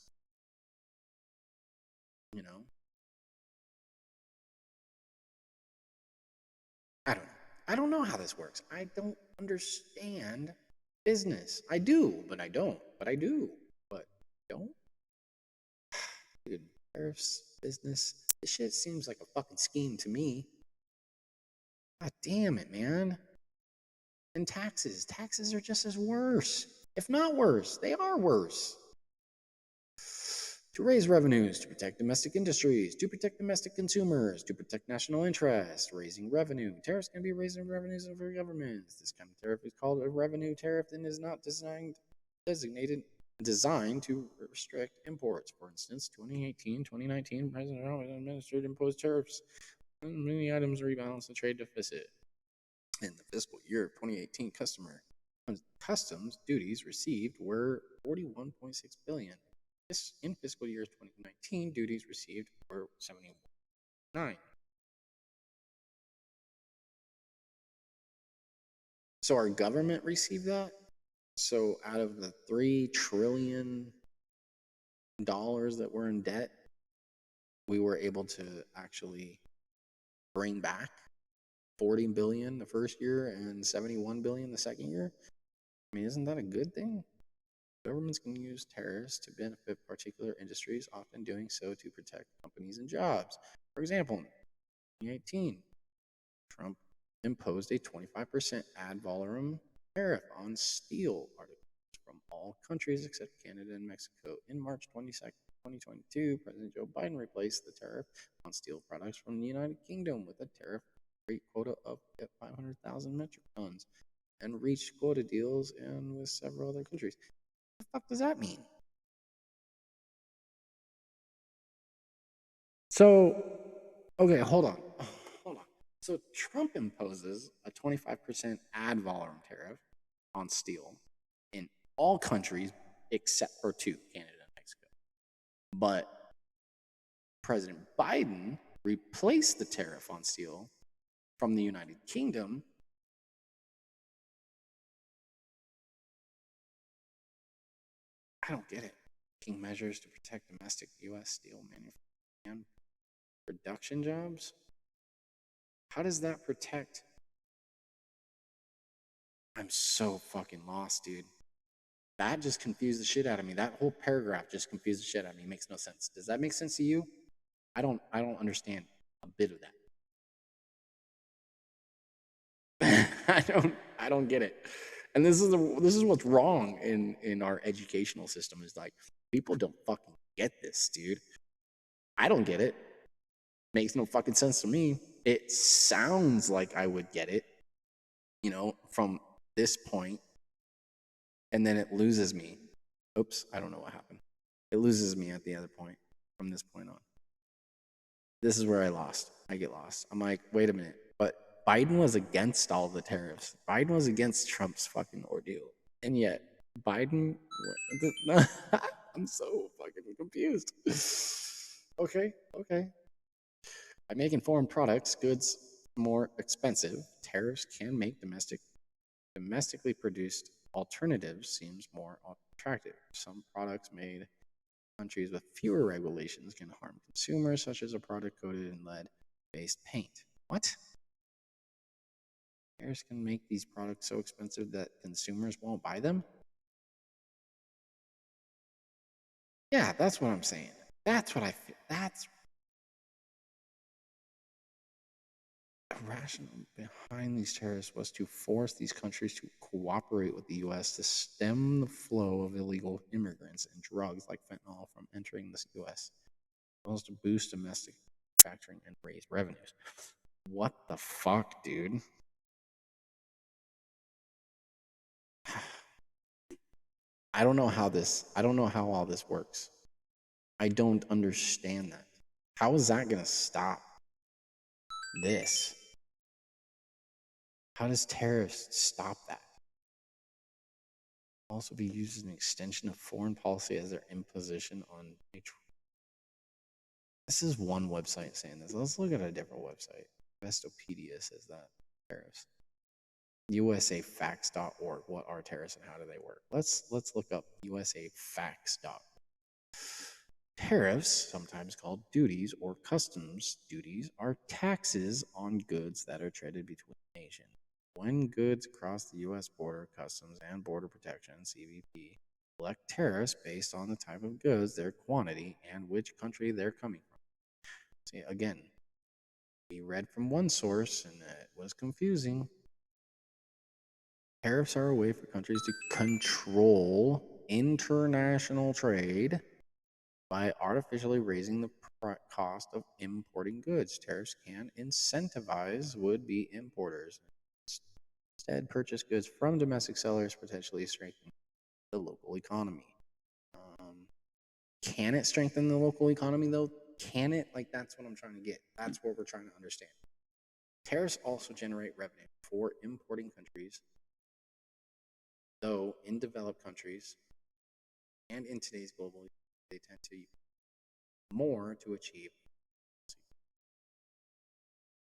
I don't know how this works. I don't understand business. I do, but I don't. But I do, but I don't. Dude, tariffs, business, this shit seems like a fucking scheme to me. God damn it, man. And taxes. Taxes are just as worse. If not worse, they are worse. To raise revenues, to protect domestic industries, to protect domestic consumers, to protect national interest, raising revenue. Tariffs can be raising revenues over governments. This kind of tariff is called a revenue tariff and is not designed to restrict imports. For instance, 2018-2019, President Trump administered imposed tariffs on many items to rebalance the trade deficit. In the fiscal year of 2018, customs duties received were $41.6 billion. In fiscal year 2019, duties received were $71.9 So our government received that. So out of the $3 trillion that we're in debt, we were able to actually bring back 40 billion the first year and 71 billion the second year. I mean, isn't that a good thing? Governments can use tariffs to benefit particular industries, often doing so to protect companies and jobs. For example, in 2018, Trump imposed a 25% ad valorem tariff on steel articles from all countries except Canada and Mexico. In March 22nd, 2022, President Joe Biden replaced the tariff on steel products from the United Kingdom with a tariff rate quota of 500,000 metric tons and reached quota deals with several other countries. What the fuck does that mean? So, okay, hold on. So Trump imposes a 25% ad valorem tariff on steel in all countries except for 2, Canada and Mexico. But President Biden replaced the tariff on steel from the United Kingdom. I don't get it. Taking measures to protect domestic U.S. steel manufacturing and production jobs? How does that protect? I'm so fucking lost, dude. That just confused the shit out of me. That whole paragraph just confused the shit out of me. It makes no sense. Does that make sense to you? I don't understand a bit of that. I don't get it. And this is what's wrong in our educational system, is like, people don't fucking get this, dude. I don't get it. Makes no fucking sense to me. It sounds like I would get it, from this point, and then it loses me. Oops, I don't know what happened. It loses me at the other point from this point on. This is where I get lost. I'm like, wait a minute, but Biden was against all the tariffs. Biden was against Trump's fucking ordeal. And yet, Biden, I'm so fucking confused. Okay. By making foreign goods more expensive, tariffs can make domestically produced alternatives seems more attractive. Some products made in countries with fewer regulations can harm consumers, such as a product coated in lead-based paint. What? Tariffs can make these products so expensive that consumers won't buy them? Yeah, that's what I'm saying. That's what I feel. That's the rationale behind these tariffs was to force these countries to cooperate with the U.S. to stem the flow of illegal immigrants and drugs like fentanyl from entering the U.S., as well as to boost domestic manufacturing and raise revenues. What the fuck, dude? I don't know how all this works. I don't understand that. How is that going to stop this? How does tariffs stop that? Also be used as an extension of foreign policy as their imposition on neutral. This is one website saying this. Let's look at a different website. Investopedia says that tariffs. USAFacts.org. What are tariffs and how do they work? Let's look up USAFacts.org. Tariffs, sometimes called duties or customs duties, are taxes on goods that are traded between nations. When goods cross the U.S. border, Customs and Border Protection (CBP) collect tariffs based on the type of goods, their quantity, and which country they're coming from. See, again, we read from one source and it was confusing. Tariffs are a way for countries to control international trade by artificially raising the cost of importing goods. Tariffs can incentivize would-be importers instead purchase goods from domestic sellers, potentially strengthening the local economy. Can it strengthen the local economy, though? Can it? Like, that's what I'm trying to get. That's what we're trying to understand. Tariffs also generate revenue for importing countries, though in developed countries and in today's global, they tend to use more to achieve.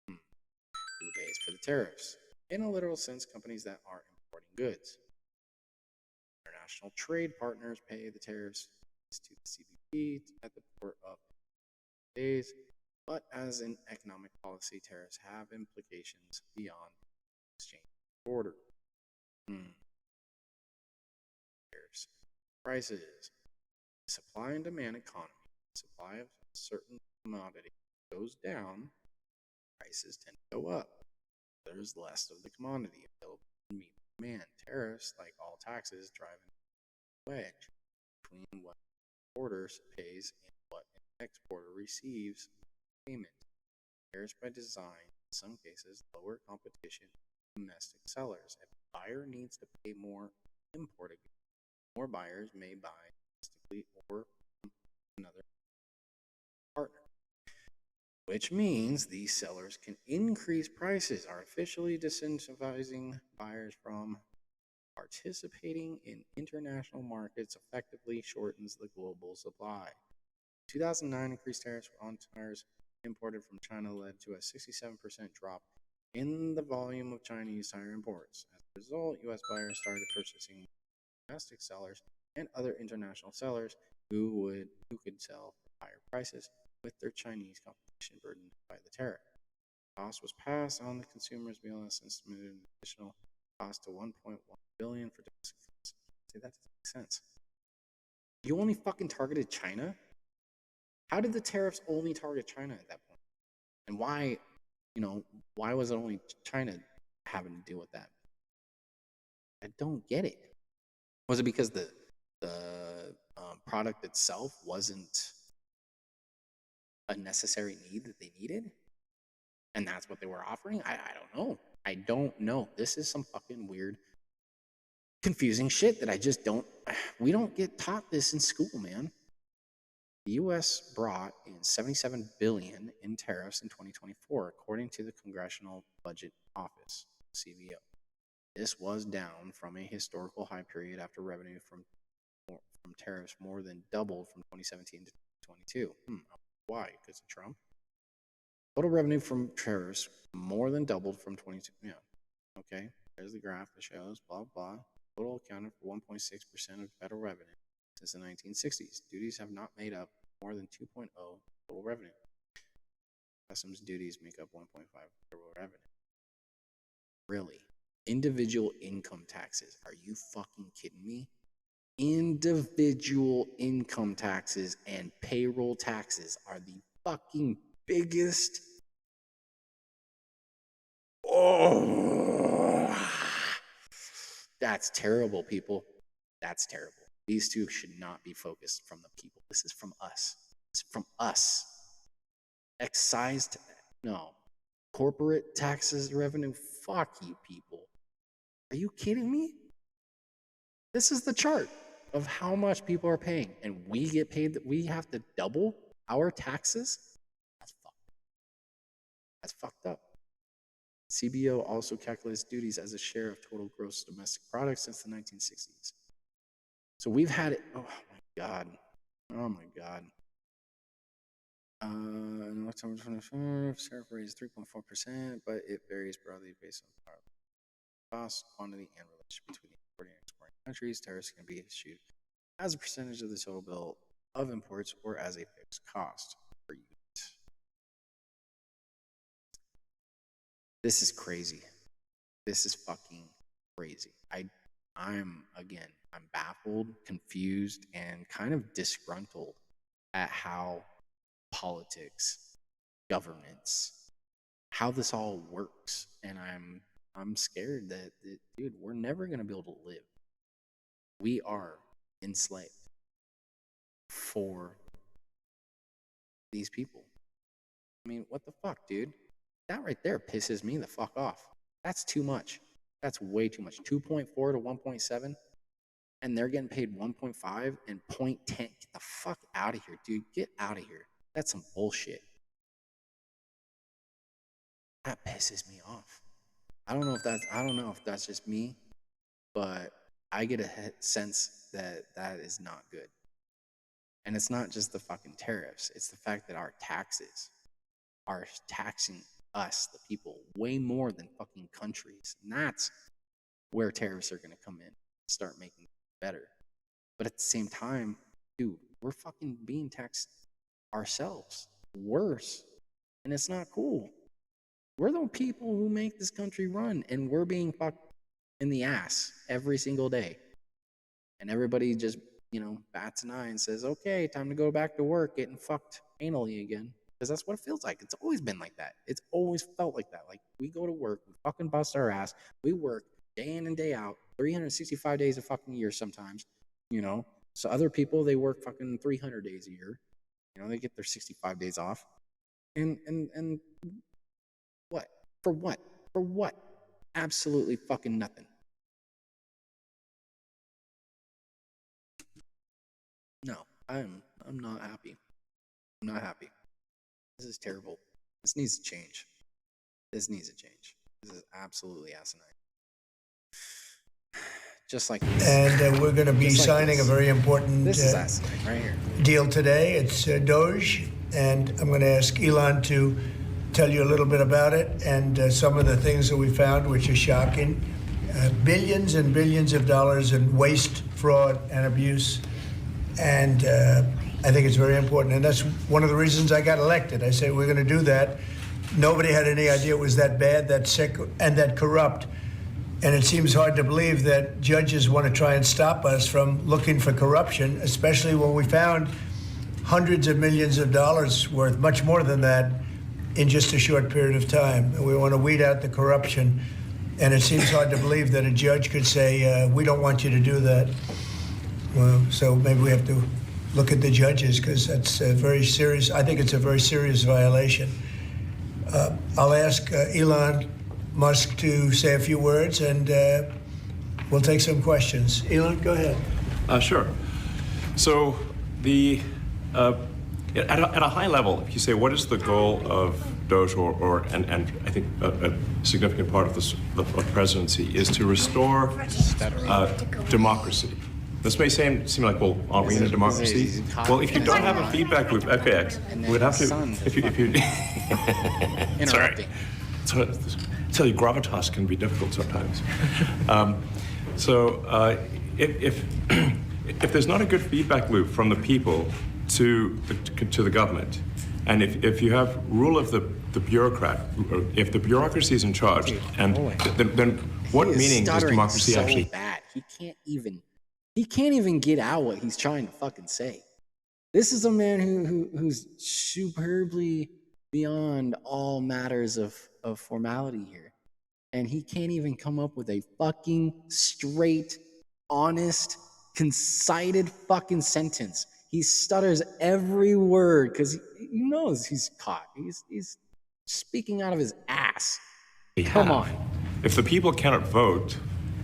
Who pays for the tariffs? In a literal sense, companies that are importing goods. International trade partners pay the tariffs to the CBP at the port of days, but as an economic policy, tariffs have implications beyond the exchange border. Tariffs. Prices. Supply and demand economy. Supply of certain commodity goes down, prices tend to go up. There's less of the commodity available to meet demand. Tariffs, like all taxes, drive a wedge between what importers pays and what an exporter receives payment. Tariffs by design, in some cases, lower competition for domestic sellers. If a buyer needs to pay more imported goods, more buyers may buy domestically or from another partner, which means these sellers can increase prices, artificially disincentivizing buyers from participating in international markets, effectively shortens the global supply. 2009 increased tariffs on tires imported from China led to a 67% drop in the volume of Chinese tire imports. As a result, U.S. buyers started purchasing domestic sellers and other international sellers who could sell for higher prices with their Chinese competition burdened by the tariff. Cost was passed on the consumers. BLS estimated an additional cost to $1.1 billion for domestic goods. See, that doesn't make sense. You only fucking targeted China? How did the tariffs only target China at that point? And why was it only China having to deal with that? I don't get it. Was it because the product itself wasn't a necessary need that they needed? And that's what they were offering? I don't know. This is some fucking weird, confusing shit that we don't get taught this in school, man. The U.S. brought in $77 billion in tariffs in 2024, according to the Congressional Budget Office, CBO. This was down from a historical high period after revenue from tariffs more than doubled from 2017 to 2022. Why? Because of Trump? Total revenue from tariffs more than doubled from 22. Yeah. Okay. There's the graph that shows blah, blah. Total accounted for 1.6% of federal revenue since the 1960s. Duties have not made up more than 2.0 total revenue. Customs duties make up 1.5 federal revenue. Really? Individual income taxes. Are you fucking kidding me? Individual income taxes and payroll taxes are the fucking biggest. That's terrible, people. That's terrible. These two should not be focused from the people. This is from us. It's from us. Excised, no. Corporate taxes revenue, fuck you people. Are you kidding me? This is the chart of how much people are paying, and we get paid that we have to double our taxes? That's fucked up. CBO also calculates duties as a share of total gross domestic product since the 1960s. So we've had it. Oh my God. Oh my God. In October 2024, tariff rate is 3.4%, but it varies broadly based on cost, quantity, and relation between the importing and exporting countries. Tariffs can be issued as a percentage of the total bill of imports or as a fixed cost per unit. This is crazy. This is fucking crazy. I'm baffled, confused, and kind of disgruntled at how politics, governance, how this all works. And I'm scared that, dude, we're never going to be able to live. We are enslaved for these people. I mean, what the fuck, dude? That right there pisses me the fuck off. That's too much. That's way too much. 2.4 to 1.7, and they're getting paid 1.5 and 0.10. Get the fuck out of here, dude. Get out of here. That's some bullshit. That pisses me off. I don't know if that's just me, but I get a sense that that is not good. And it's not just the fucking tariffs. It's the fact that our taxes are taxing us, the people, way more than fucking countries. And that's where tariffs are going to come in and start making it better. But at the same time, dude, we're fucking being taxed ourselves worse. And it's not cool. We're the people who make this country run, and we're being fucked in the ass every single day. And everybody just, bats an eye and says, okay, time to go back to work getting fucked anally again. Because that's what it feels like. It's always been like that. It's always felt like that. Like, we go to work, we fucking bust our ass, we work day in and day out, 365 days a fucking year sometimes, So other people, they work fucking 300 days a year. They get their 65 days off. And what? For what? For what? Absolutely fucking nothing. No, I'm not happy. I'm not happy. This is terrible. This needs to change. This needs to change. This is absolutely asinine. Just like this. And we're going to be signing a very important this is asinine right here. Deal today. It's Doge, and I'm going to ask Elon to tell you a little bit about it and some of the things that we found, which are shocking. Billions and billions of dollars in waste, fraud, and abuse. And I think it's very important. And that's one of the reasons I got elected. I said, we're going to do that. Nobody had any idea it was that bad, that sick, and that corrupt. And it seems hard to believe that judges want to try and stop us from looking for corruption, especially when we found hundreds of millions of dollars worth, much more than that, in just a short period of time. And we want to weed out the corruption. And it seems hard to believe that a judge could say, we don't want you to do that. Well, so maybe we have to look at the judges, because that's a very serious, I think it's a very serious violation. I'll ask Elon Musk to say a few words, and we'll take some questions. Elon, go ahead. Sure. So at a high level, if you say what is the goal of Doge, and I think a significant part of the presidency is to restore democracy. This may seem like, well, aren't we in a democracy? Well, if you don't have a feedback loop, FAX, we'd have to, if you interrupting. Sorry. Tell you, gravitas can be difficult sometimes. If there's not a good feedback loop from the people to the government, and if you have rule of the bureaucrat, if the bureaucracy is in charge, and then what meaning does democracy so actually? Bad. He can't even get out what he's trying to fucking say. This is a man who's superbly beyond all matters of formality here. And he can't even come up with a fucking straight, honest, concited fucking sentence. He stutters every word because he knows he's caught. He's speaking out of his ass. Come on. If the people cannot vote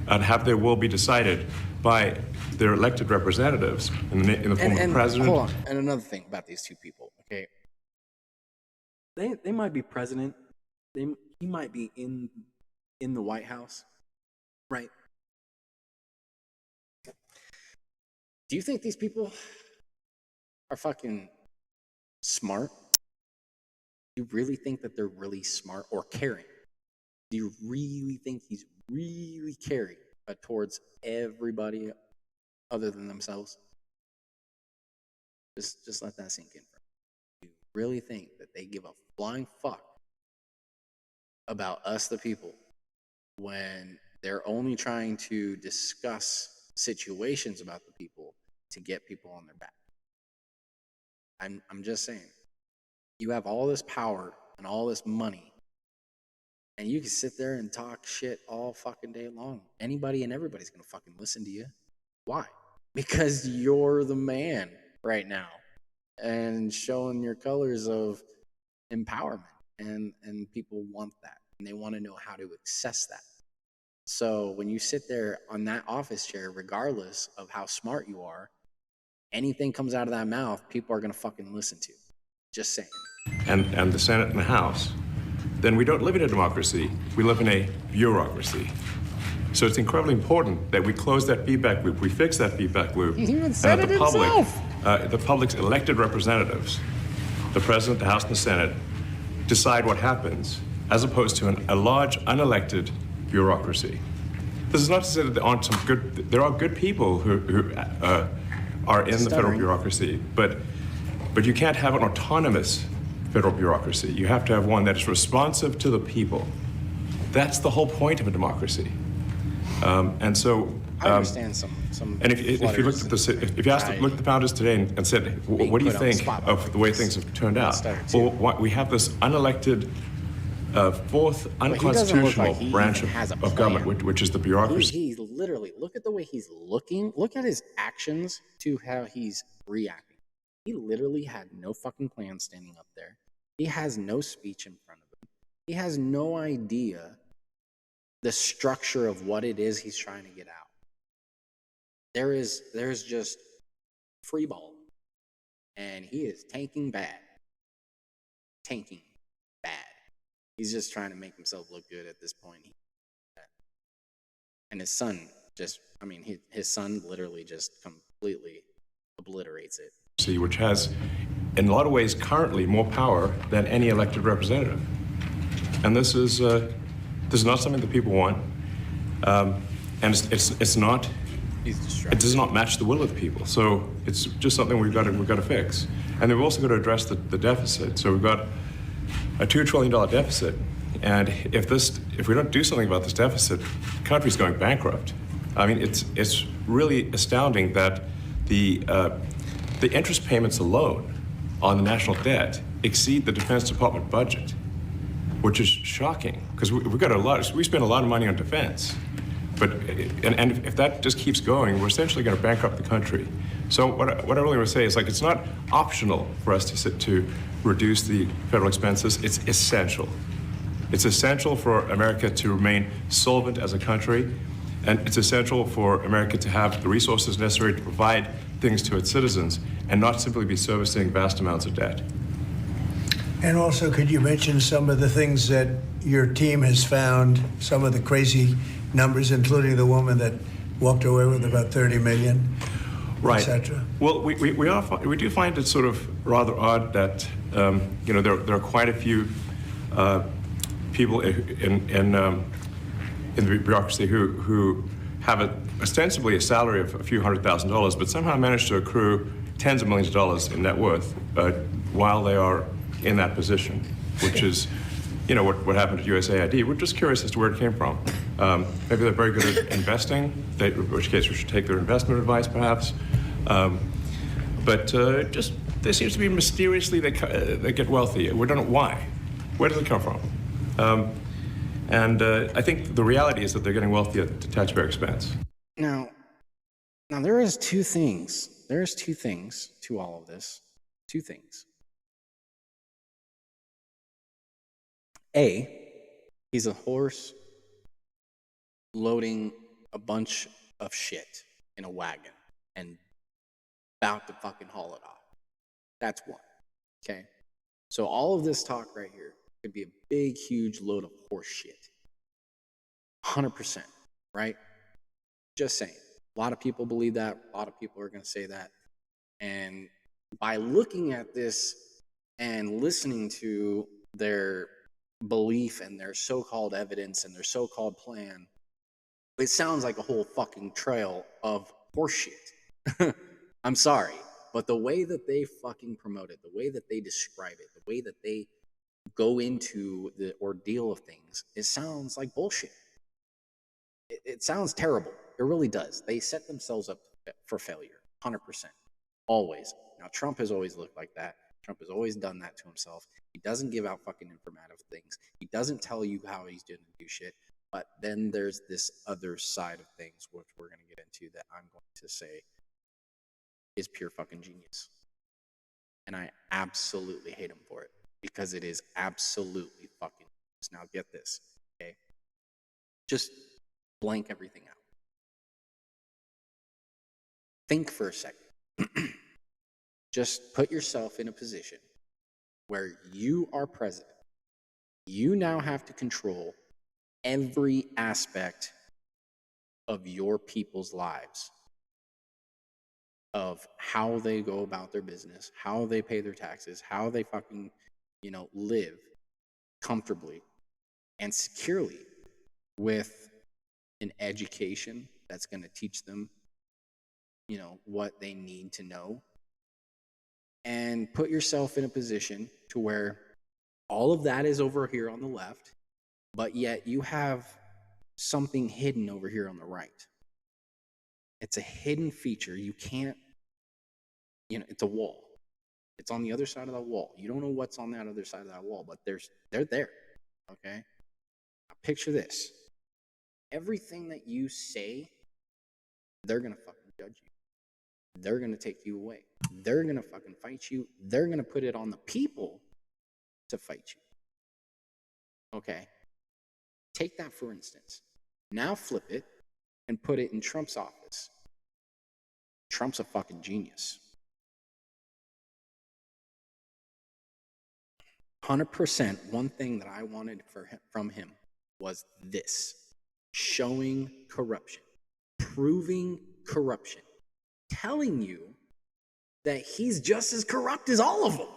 and have their will be decided by their elected representatives in the form of president. Hold on. And another thing about these two people, okay? They might be president. He might be in the White House, right? Do you think these people are fucking smart? Do you really think that they're really smart or caring? Do you really think he's really caring towards everybody other than themselves? Just let that sink in. Do you really think that they give a flying fuck about us, the people, when they're only trying to discuss situations about the people to get people on their back? I'm just saying, you have all this power and all this money, and you can sit there and talk shit all fucking day long. Anybody and everybody's gonna fucking listen to you. Why? Because you're the man right now and showing your colors of empowerment, and people want that, and they want to know how to access that. So when you sit there on that office chair, regardless of how smart you are, anything comes out of that mouth, people are gonna fucking listen to. Just saying. And the Senate and the House, then we don't live in a democracy, we live in a bureaucracy. So it's incredibly important that we close that feedback loop, we fix that feedback loop. He even said it himself. The public's elected representatives, the President, the House, and the Senate, decide what happens as opposed to a large unelected bureaucracy. This is not to say that there aren't some good, there are good people who are in the federal bureaucracy, but you can't have an autonomous federal bureaucracy. You have to have one that is responsive to the people. That's the whole point of a democracy. And so, I understand some. And if you looked at if you asked looked at the founders today and said, what do you think of the way things have turned out? Well, we have this unelected, fourth unconstitutional branch of government, which is the bureaucracy. He's literally, look at the way he's looking. Look at his actions to how he's reacting. He literally had no fucking plan standing up there. He has no speech in front of him. He has no idea the structure of what it is he's trying to get out. There's just free ball. And he is tanking bad. Tanking bad. He's just trying to make himself look good at this point. And his son his son literally just completely obliterates it. Which has, in a lot of ways, currently more power than any elected representative. And this is not something that people want. And it's not. It does not match the will of the people. So it's just something we've got to fix. And then we've also got to address the deficit. So we've got a $2 trillion deficit. And if we don't do something about this deficit, the country's going bankrupt. I mean, it's really astounding that the interest payments alone on the national debt exceed the Defense Department budget, which is shocking because we spend a lot of money on defense. But if that just keeps going, we're essentially going to bankrupt the country. So what I really want to say is, like, it's not optional for us to reduce the federal expenses. It's essential. It's essential for America to remain solvent as a country, and it's essential for America to have the resources necessary to provide things to its citizens and not simply be servicing vast amounts of debt. And also, could you mention some of the things that your team has found, some of the crazy numbers, including the woman that walked away with about 30 million, right, etc.? Well, we do find it sort of rather odd that there are quite a few people in the bureaucracy who have ostensibly a salary of a few $100,000, but somehow manage to accrue tens of millions of dollars in net worth while they are in that position, which is, what happened at USAID. We're just curious as to where it came from. Maybe they're very good at investing, in which case we should take their investment advice, perhaps. But just there seems to be mysteriously they get wealthy. We don't know why. Where does it come from? And I think the reality is that they're getting wealthy at the taxpayer expense. Now there is two things. There's two things to all of this. Two things. A, he's a horse loading a bunch of shit in a wagon and about to fucking haul it off. That's one. Okay? So all of this talk right here could be a big, huge load of horse shit. 100%, right? Just saying. A lot of people believe that. A lot of people are going to say that. And by looking at this and listening to their belief and their so-called evidence and their so-called plan, it sounds like a whole fucking trail of horseshit. I'm sorry, but the way that they fucking promote it, the way that they describe it, the way that they go into the ordeal of things, it sounds like bullshit. It sounds terrible. It really does. They set themselves up for failure, 100%. Always. Now, Trump has always looked like that. Trump has always done that to himself. He doesn't give out fucking informative things. He doesn't tell you how he's going to do shit. But then there's this other side of things, which we're going to get into, that I'm going to say is pure fucking genius. And I absolutely hate him for it, because it is absolutely fucking genius. Now get this, okay? Just blank everything out. Think for a second. Just put yourself in a position where you are president. You now have to control every aspect of your people's lives, of how they go about their business, how they pay their taxes, how they fucking, live comfortably. and securely with an education that's going to teach them, you know, what they need to know, and put yourself in a position to where all of that is over here on the left, but yet you have something hidden over here on the right. It's a hidden feature. You can't, you know, it's a wall. It's on the other side of that wall. You don't know what's on that other side of that wall, but they're there. Okay? Now picture this. Everything that you say, they're going to fucking judge you. They're going to take you away. They're going to fucking fight you. They're going to put it on the people to fight you. Okay? Take that for instance. Now flip it and put it in Trump's office. Trump's a fucking genius. 100%, one thing that I wanted from him was this: showing corruption, proving corruption, telling you that he's just as corrupt as all of them.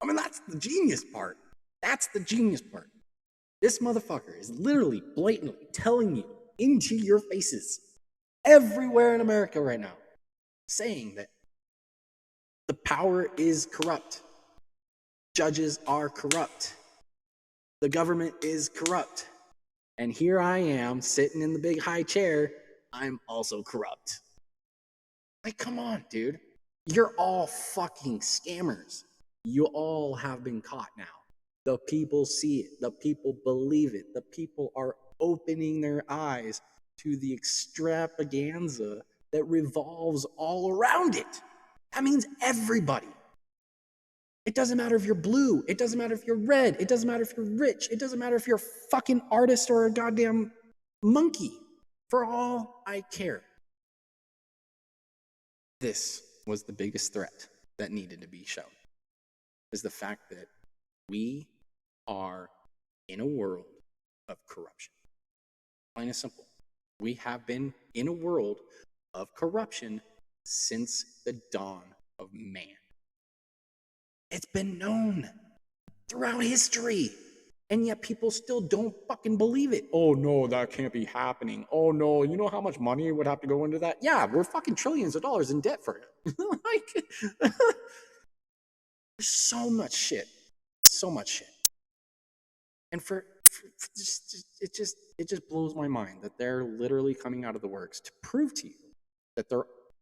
I mean, that's the genius part. That's the genius part. This motherfucker is literally blatantly telling you into your faces everywhere in America right now, saying that the power is corrupt. Judges are corrupt. The government is corrupt. And here I am sitting in the big high chair. I'm also corrupt. Like, come on, dude. You're all fucking scammers. You all have been caught now. The people see it. The people believe it. The people are opening their eyes to the extravaganza that revolves all around it. That means everybody. It doesn't matter if you're blue. It doesn't matter if you're red. It doesn't matter if you're rich. It doesn't matter if you're a fucking artist or a goddamn monkey. For all I care. This was the biggest threat that needed to be shown. Is the fact that we are in a world of corruption. Plain and simple. We have been in a world of corruption since the dawn of man. It's been known throughout history. And yet people still don't fucking believe it. Oh no, that can't be happening. Oh no, you know how much money would have to go into that? Yeah, we're fucking trillions of dollars in debt for it. Like, there's so much shit. So much shit. And it just blows my mind that they're literally coming out of the works to prove to you that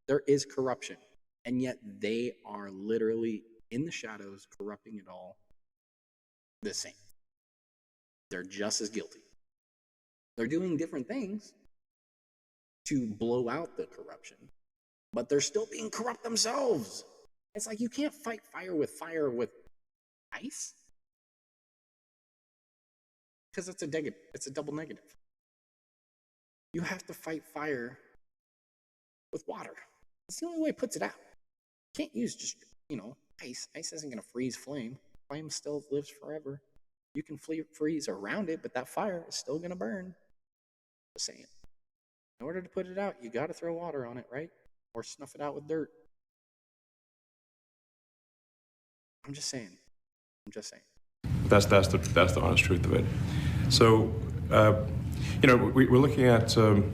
there is corruption. And yet they are literally in the shadows, corrupting it all the same. They're just as guilty. They're doing different things to blow out the corruption, but they're still being corrupt themselves. It's like you can't fight fire with ice, because it's a double negative. You have to fight fire with water. It's the only way it puts it out. You can't use just, ice. Ice isn't going to freeze flame. Flame still lives forever. You can freeze around it, but that fire is still going to burn. Just saying. In order to put it out, you got to throw water on it, right? Or snuff it out with dirt. I'm just saying. That's the honest truth of it. So, we're looking at, than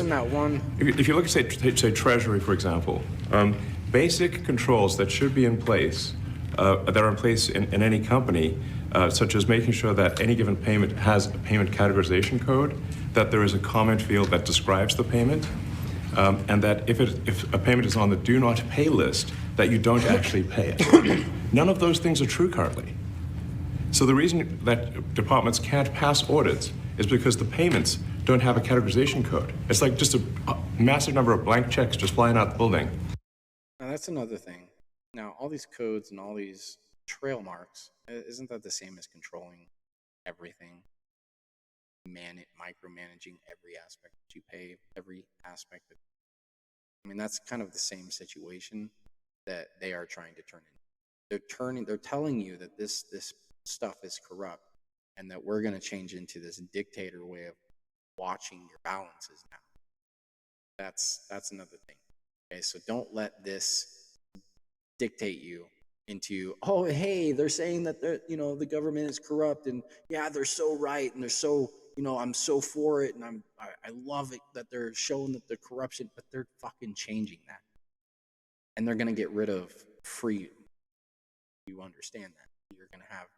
that one. If you look at, say Treasury, for example, basic controls that should be in place, that are in place in any company, such as making sure that any given payment has a payment categorization code, that there is a comment field that describes the payment, and that if a payment is on the do not pay list, that you don't actually pay it. None of those things are true currently. So the reason that departments can't pass audits is because the payments don't have a categorization code. It's like just a massive number of blank checks just flying out the building. Now that's another thing. Now, all these codes and all these trail marks, isn't that the same as controlling everything? Micromanaging every aspect that you pay, every aspect of, that's kind of the same situation that they are trying to turn in. They're telling you that this stuff is corrupt and that we're going to change into this dictator way of watching your balances now. That's another thing. Okay, so don't let this dictate you into, oh, hey, they're saying that the government is corrupt, and yeah, they're so right, and they're so, I'm so for it, and I love it that they're showing that the corruption, but they're fucking changing that, and they're gonna get rid of freedom. You understand that? You're gonna have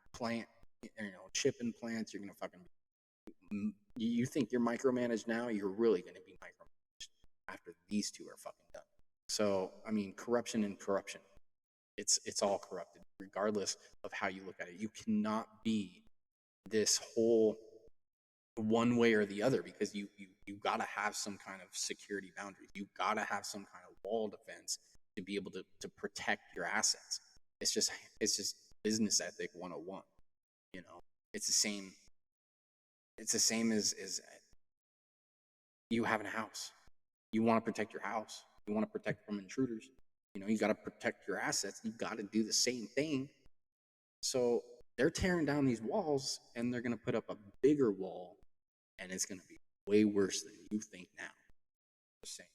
chipping plants. You're gonna fucking. You think you're micromanaged now? You're really gonna be micromanaged after these two are fucking done. So I mean, corruption and corruption. It's all corrupted, regardless of how you look at it. You cannot be this whole one way or the other, because you got to have some kind of security boundaries. You got to have some kind of wall defense to be able to protect your assets. It's just business ethic 101. It's the same. It's the same as you having a house. You want to protect your house. You want to protect from intruders. You got to protect your assets. You got to do the same thing. So they're tearing down these walls, and they're going to put up a bigger wall, and it's going to be way worse than you think now. Just saying.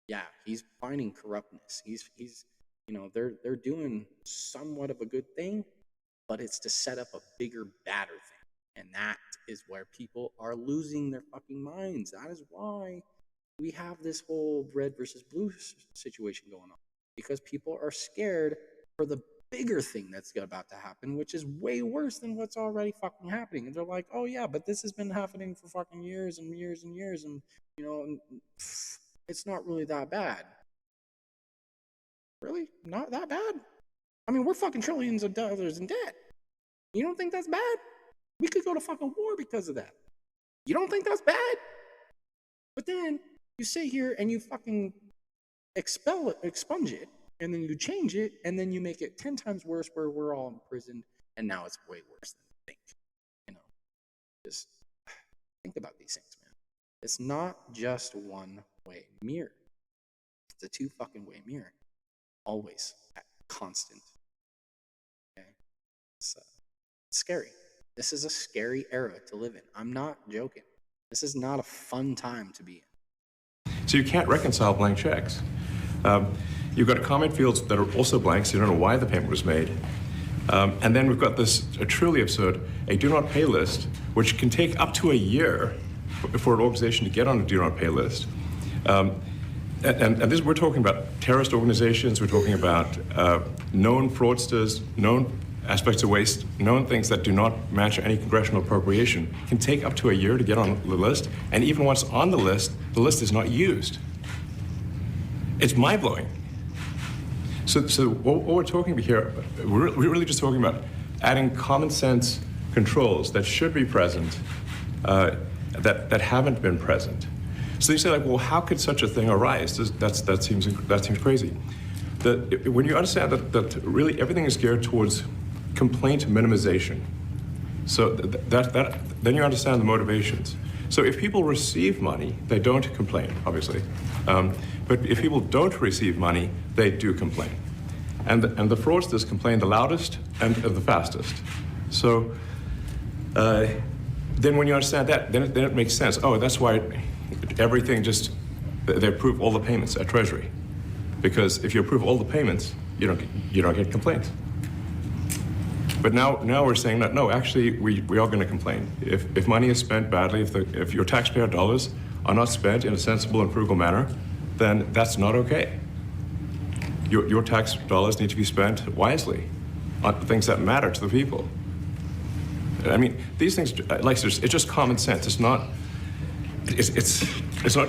Yeah, he's finding corruptness. He's they're doing somewhat of a good thing, but it's to set up a bigger, badder thing. And that is where people are losing their fucking minds. That is why we have this whole red versus blue situation going on, because people are scared for the bigger thing that's about to happen, which is way worse than what's already fucking happening. And they're like, oh yeah, but this has been happening for fucking years and years and years, and it's not really that bad. Really? Not that bad? I mean, we're fucking trillions of dollars in debt. You don't think that's bad? We could go to fucking war because of that. You don't think that's bad? But then you sit here and you fucking expunge it, and then you change it, and then you make it 10 times worse, where we're all imprisoned, and now it's way worse than you think. Just think about these things, man. It's not just one-way mirror. It's a two fucking way mirror. Always at constant. Okay? It's scary. This is a scary era to live in. I'm not joking. This is not a fun time to be in. So you can't reconcile blank checks. You've got comment fields that are also blank, so you don't know why the payment was made. And then we've got this truly absurd, a do not pay list, which can take up to a year for an organization to get on a do not pay list. And this, we're talking about terrorist organizations, we're talking about known fraudsters, known aspects of waste, known things that do not match any congressional appropriation, can take up to a year to get on the list. And even once on the list is not used. It's mind-blowing. So what we're talking about here, we're really just talking about adding common sense controls that should be present, that haven't been present. So you say, like, well, how could such a thing arise? That seems crazy. When you understand that really everything is geared towards complaint minimization, so then you understand the motivations. So if people receive money, they don't complain, obviously. But if people don't receive money, they do complain. And the fraudsters complain the loudest and the fastest. So then when you understand that, then it makes sense. Oh, that's why everything they approve all the payments at Treasury. Because if you approve all the payments, you don't get complaints. But now we're saying that, no, actually, we are going to complain. If money is spent badly, if your taxpayer dollars are not spent in a sensible and frugal manner, then that's not okay. Your tax dollars need to be spent wisely on things that matter to the people. I mean, these things, it's just common sense. It's not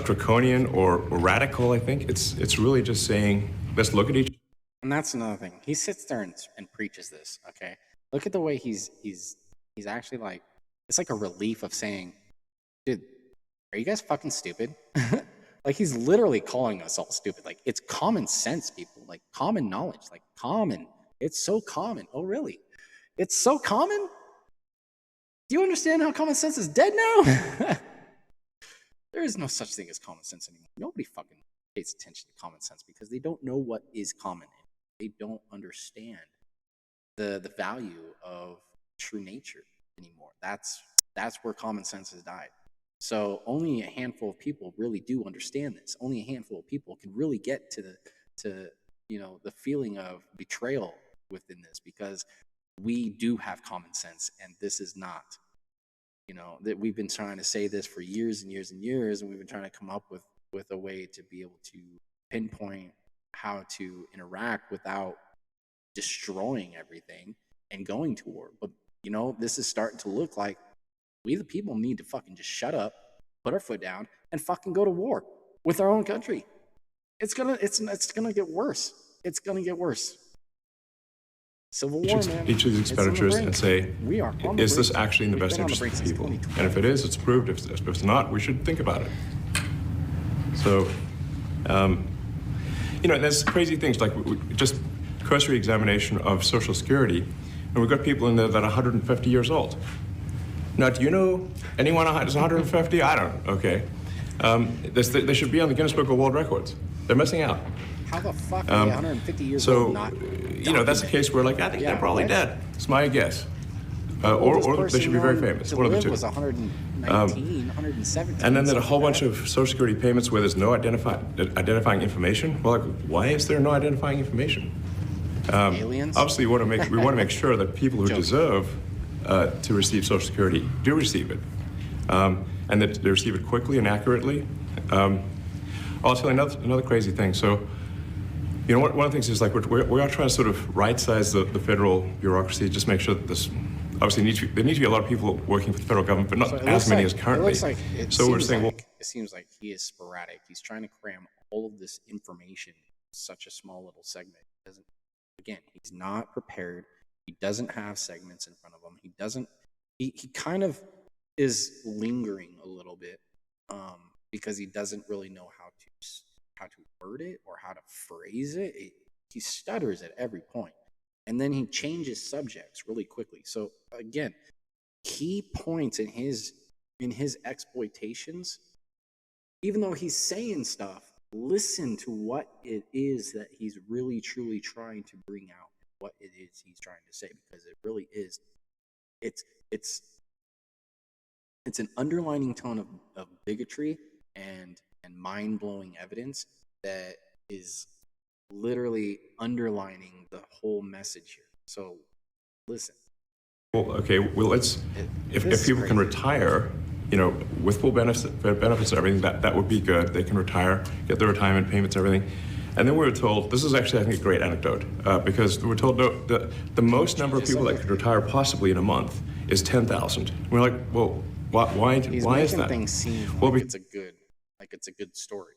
draconian or radical, I think. It's really just saying, let's look at each. And that's another thing. He sits there and preaches this, okay? Look at the way he's actually like, it's like a relief of saying, dude, are you guys fucking stupid? Like, he's literally calling us all stupid. Like, it's common sense, people. Like, common knowledge. Like, common. It's so common. Oh, really? It's so common? Do you understand how common sense is dead now? There is no such thing as common sense anymore. Nobody fucking pays attention to common sense because they don't know what is common. They don't understand the value of true nature anymore. That's where common sense has died. So only a handful of people really do understand this. Only a handful of people can really get to the feeling of betrayal within this, because we do have common sense, and this is not, that we've been trying to say this for years and years and years, and we've been trying to come up with a way to be able to pinpoint how to interact without destroying everything and going to war. But this is starting to look like we the people need to fucking just shut up, put our foot down, and fucking go to war with our own country. It's gonna get worse. It's gonna get worse. Civil war, man. Each of these expenditures and say, is this actually in the best interest of the people? And if it is, it's approved. If it's not, we should think about it. So, there's crazy things like just cursory examination of Social Security, and we've got people in there that are 150 years old. Now, do you know anyone who's 150? I don't. Okay. They should be on the Guinness Book of World Records. They're missing out. How the fuck are they 150 years old? So, that's a case where, I think they're probably dead. It's my guess. Or they should be very famous. One of the two. Was 119, 117. And then there's a whole bunch of Social Security payments where there's no identifying information. Well, why is there no identifying information? Aliens? Obviously, we want to make sure that people who deserve to receive Social Security do receive it, and that they receive it quickly and accurately. I'll tell you another crazy thing. So, one of the things is we are trying to sort of right-size the federal bureaucracy, just make sure that this. Obviously, there need to be a lot of people working for the federal government, but not as many as currently. It seems like he is sporadic. He's trying to cram all of this information in such a small little segment. Again, he's not prepared. He doesn't have segments in front of him. He kind of is lingering a little bit because he doesn't really know how to word it or how to phrase it. He stutters at every point. And then he changes subjects really quickly. So again, key points in his exploitations, even though he's saying stuff, listen to what it is that he's really truly trying to bring out, what it is he's trying to say, because it really is. It's an underlining tone of bigotry and mind-blowing evidence that is literally underlining the whole message here. So listen. Well, okay. Well, if people can retire, with full benefits and everything, that would be good. They can retire, get their retirement payments, everything. And then we were told, this is actually, I think, a great anecdote, because we were told the most number of people that could retire possibly in a month is 10,000. We're like, well, why is that? He's making things seem like it's a good story.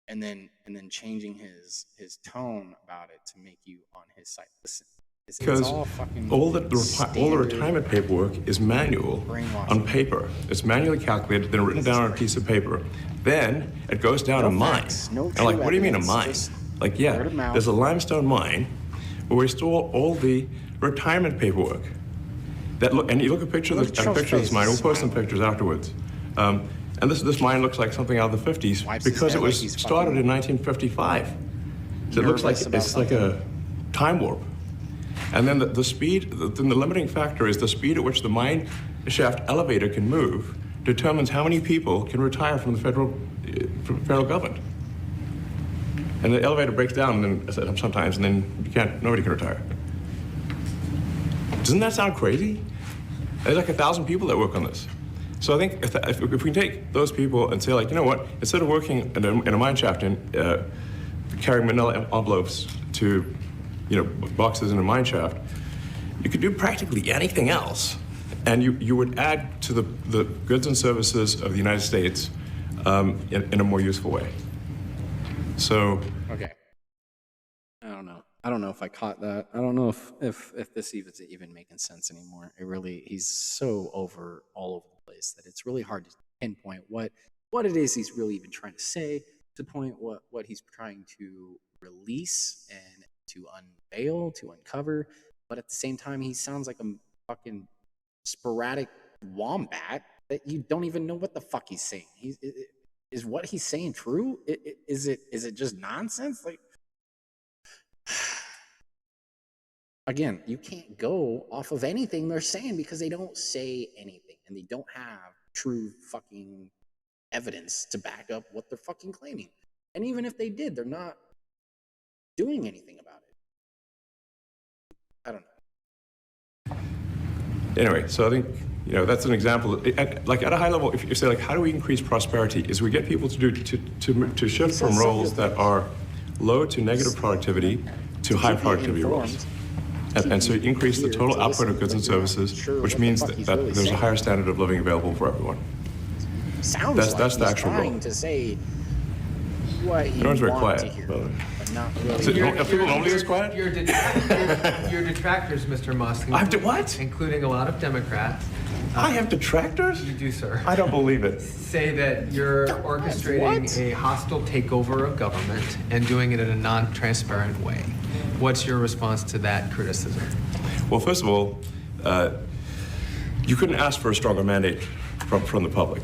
And then changing his tone about it to make you on his side. Listen, because all the retirement paperwork is manual on paper. It's manually calculated, then written down on a piece of paper. Then it goes down a mine. And what do you mean a mine? There's a limestone mine where we store all the retirement paperwork. And you look at a picture of this mine. We'll post some pictures afterwards. And this mine looks like something out of the 50s because it was started in 1955. So it looks like it's like a time warp. And then the speed, the limiting factor is the speed at which the mine shaft elevator can move determines how many people can retire from the federal government. And the elevator breaks down sometimes, and then nobody can retire. Doesn't that sound crazy? There's like 1,000 people that work on this. So I think if we can take those people and say, you know what, instead of working in a mine shaft and carrying manila envelopes to, boxes in a mine shaft, you could do practically anything else, and you would add to the goods and services of the United States in a more useful way. So. Okay. I don't know if I caught that. I don't know if this is even making sense anymore. He's so all over the place that it's really hard to pinpoint what it is he's really even trying to say, to point what he's trying to release and to unveil, to uncover. But at the same time, he sounds like a fucking sporadic wombat that you don't even know what the fuck he's saying. Is what he's saying true? Is it just nonsense? Again, you can't go off of anything they're saying because they don't say anything and they don't have true fucking evidence to back up what they're fucking claiming. And even if they did, they're not doing anything about it. I don't know. Anyway, so I think, that's an example. Like at a high level, if you say, like, how do we increase prosperity? Is we get people to shift from roles that are low to negative productivity to high productivity roles. And so you increase the total output of goods and services, which means that there's a higher standard of living available for everyone. That's the actual goal. To say what you Everyone's very want quiet, to hear, by the way. but not really. Are people normally this quiet? Your detractors, Mr. Musk. I have to what? Including a lot of Democrats. I have detractors? You do, sir. I don't believe it. Say that you're orchestrating a hostile takeover of government and doing it in a non-transparent way. What's your response to that criticism? Well, first of all, you couldn't ask for a stronger mandate from the public.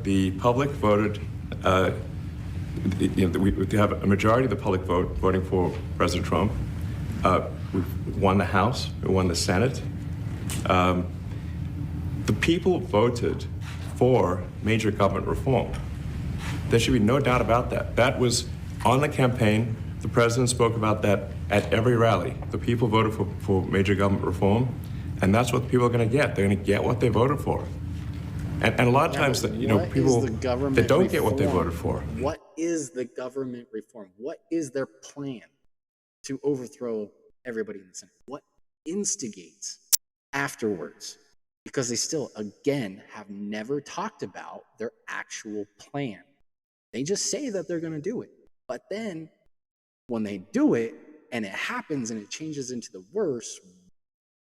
The public voted. We have a majority of the public voting for President Trump. We won the House. We won the Senate. The people voted for major government reform. There should be no doubt about that. That was on the campaign. The president spoke about that at every rally. The people voted for major government reform, and that's what the people are going to get. They're going to get what they voted for. And a lot of times, people that don't get what they voted for. What is the government reform? What is their plan to overthrow everybody in the Senate? What instigates afterwards? Because they still, again, have never talked about their actual plan. They just say that they're going to do it. But then when they do it and it happens and it changes into the worse,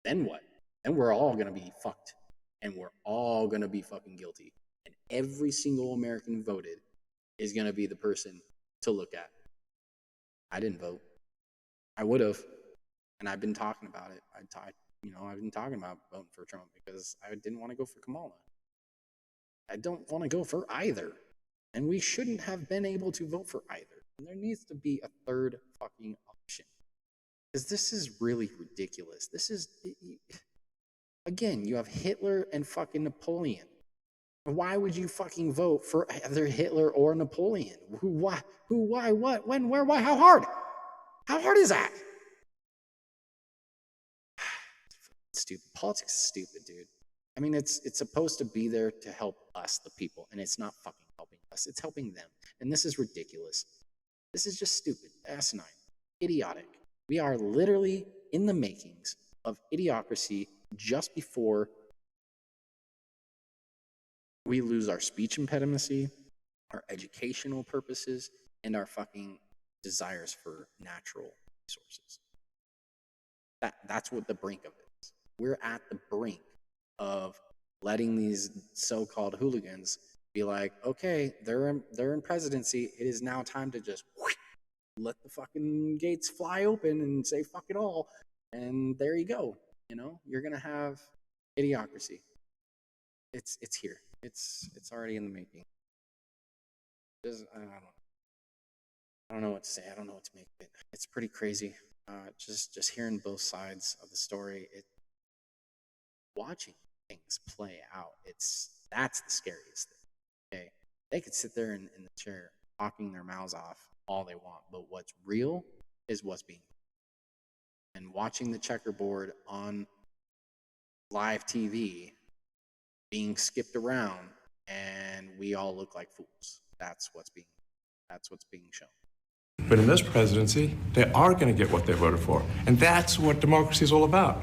then what? Then we're all going to be fucked. And we're all going to be fucking guilty. And every single American who voted is going to be the person to look at. I didn't vote. I would have. And I've been talking about it. I've been talking about voting for Trump because I didn't want to go for Kamala. I don't want to go for either. And we shouldn't have been able to vote for either. And there needs to be a third fucking option. Because this is really ridiculous. This is... Again, you have Hitler and fucking Napoleon. Why would you fucking vote for either Hitler or Napoleon? Who, why, what, when, where, why, how hard? How hard is that? Stupid. Politics is stupid, dude. I mean, it's supposed to be there to help us, the people, and it's not fucking helping us. It's helping them. And this is ridiculous. This is just stupid, asinine, idiotic. We are literally in the makings of idiocracy just before we lose our speech impediment, our educational purposes, and our fucking desires for natural resources. That's what the brink of it is. We're at the brink of letting these so-called hooligans be like, okay, they're in presidency. It is now time to just let the fucking gates fly open and say fuck it all. And there you go. You're gonna have idiocracy. It's here. It's already in the making. I don't know what to say. I don't know what to make of it. It's pretty crazy. Just hearing both sides of the story. Watching things play out. That's the scariest thing. Okay, they could sit there in the chair talking their mouths off all they want, but what's real is what's being. And watching the checkerboard on live TV being skipped around, and we all look like fools. That's what's being shown. But in this presidency, they are going to get what they voted for, and that's what democracy is all about.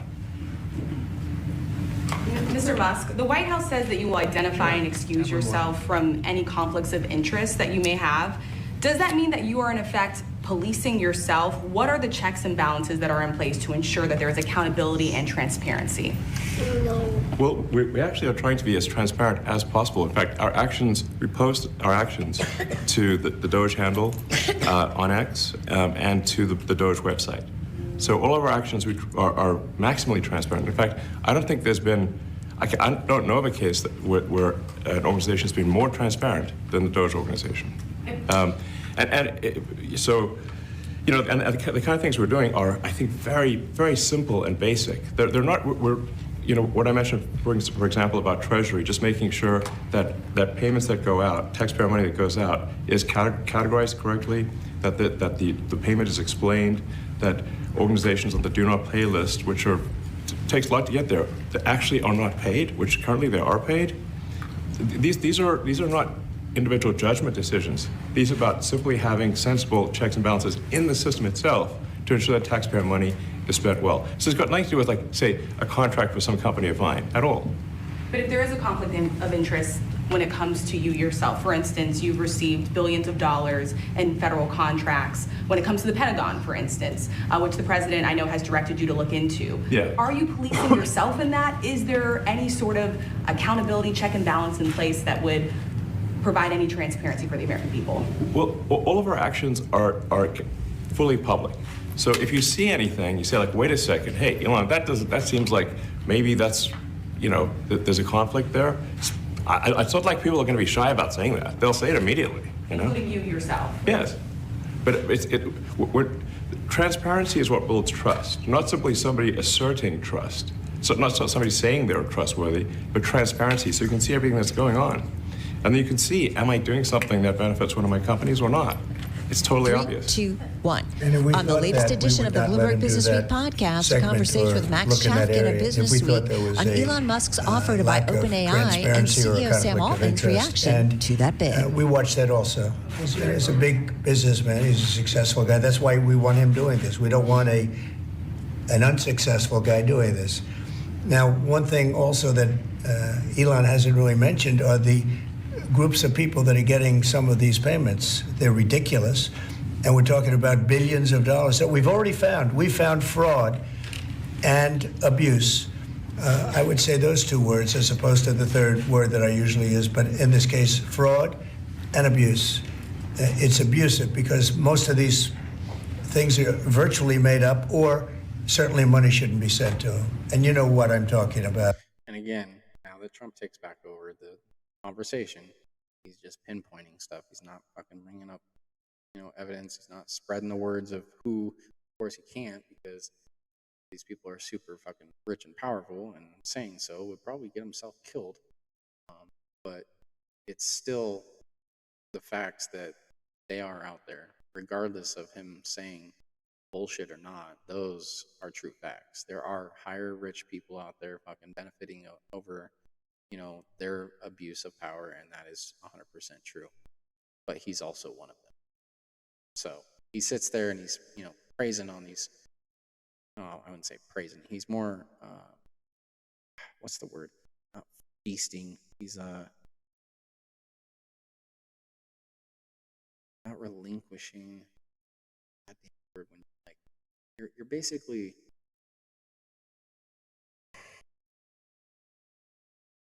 Mr. Musk, the White House says that you will identify and excuse yourself from any conflicts of interest that you may have. Does that mean that you are, in effect, policing yourself? What are the checks and balances that are in place to ensure that there is accountability and transparency? Well, we actually are trying to be as transparent as possible. In fact, we post our actions to the Doge handle on X and to the Doge website. So all of our actions are maximally transparent. In fact, I don't think there's been, I don't know of a case where an organization has been more transparent than the Doge organization. So, and the kind of things we're doing are, I think, very, very simple and basic. They're not, what I mentioned, for example, about Treasury, just making sure that payments that go out, taxpayer money that goes out, is categorized correctly, that the payment is explained, that organizations on the do not pay list, which takes a lot to get there, that actually are not paid, which currently they are paid. These are not individual judgment decisions. These are about simply having sensible checks and balances in the system itself to ensure that taxpayer money is spent well. So it's got nothing to do with, like, say, a contract with some company of mine at all. But if there is a conflict of interest when it comes to you yourself, for instance, you've received billions of dollars in federal contracts when it comes to the Pentagon, for instance, which the president, I know, has directed you to look into. Yeah. Are you policing yourself in that? Is there any sort of accountability check and balance in place that would provide any transparency for the American people? Well, all of our actions are fully public. So if you see anything, you say, like, wait a second, hey, Elon, that seems like maybe that's, there's a conflict there. It's not like people are going to be shy about saying that. They'll say it immediately, Including you yourself. Yes. But transparency is what builds trust, not simply somebody asserting trust. So not somebody saying they're trustworthy, but transparency, so you can see everything that's going on. And then you can see, am I doing something that benefits one of my companies or not? It's totally obvious. 3, 2, 1. On the latest edition of the Bloomberg Business Week podcast, a conversation with Max Chafkin of Business Week on Elon Musk's offer to buy OpenAI and CEO Sam Altman's reaction to that bid. We watched that also. He's a big businessman. He's a successful guy. That's why we want him doing this. We don't want an unsuccessful guy doing this. Now, one thing also that Elon hasn't really mentioned are the groups of people that are getting some of these payments. They're ridiculous. And we're talking about billions of dollars that we've already found. We found fraud and abuse. I would say those two words as opposed to the third word that I usually use, but in this case, fraud and abuse. It's abusive because most of these things are virtually made up, or certainly money shouldn't be sent to them. And you know what I'm talking about. And again, now that Trump takes back over the conversation, he's just pinpointing stuff. He's not fucking bringing up, evidence. He's not spreading the words of who. Of course, he can't, because these people are super fucking rich and powerful, and saying so would probably get himself killed. But it's still the facts that they are out there, regardless of him saying bullshit or not. Those are true facts. There are higher rich people out there fucking benefiting over their abuse of power, and that is 100% true. But he's also one of them. So he sits there and he's, praising on these. I wouldn't say praising. He's more, what's the word? Not feasting. He's not relinquishing. At the word when you're basically,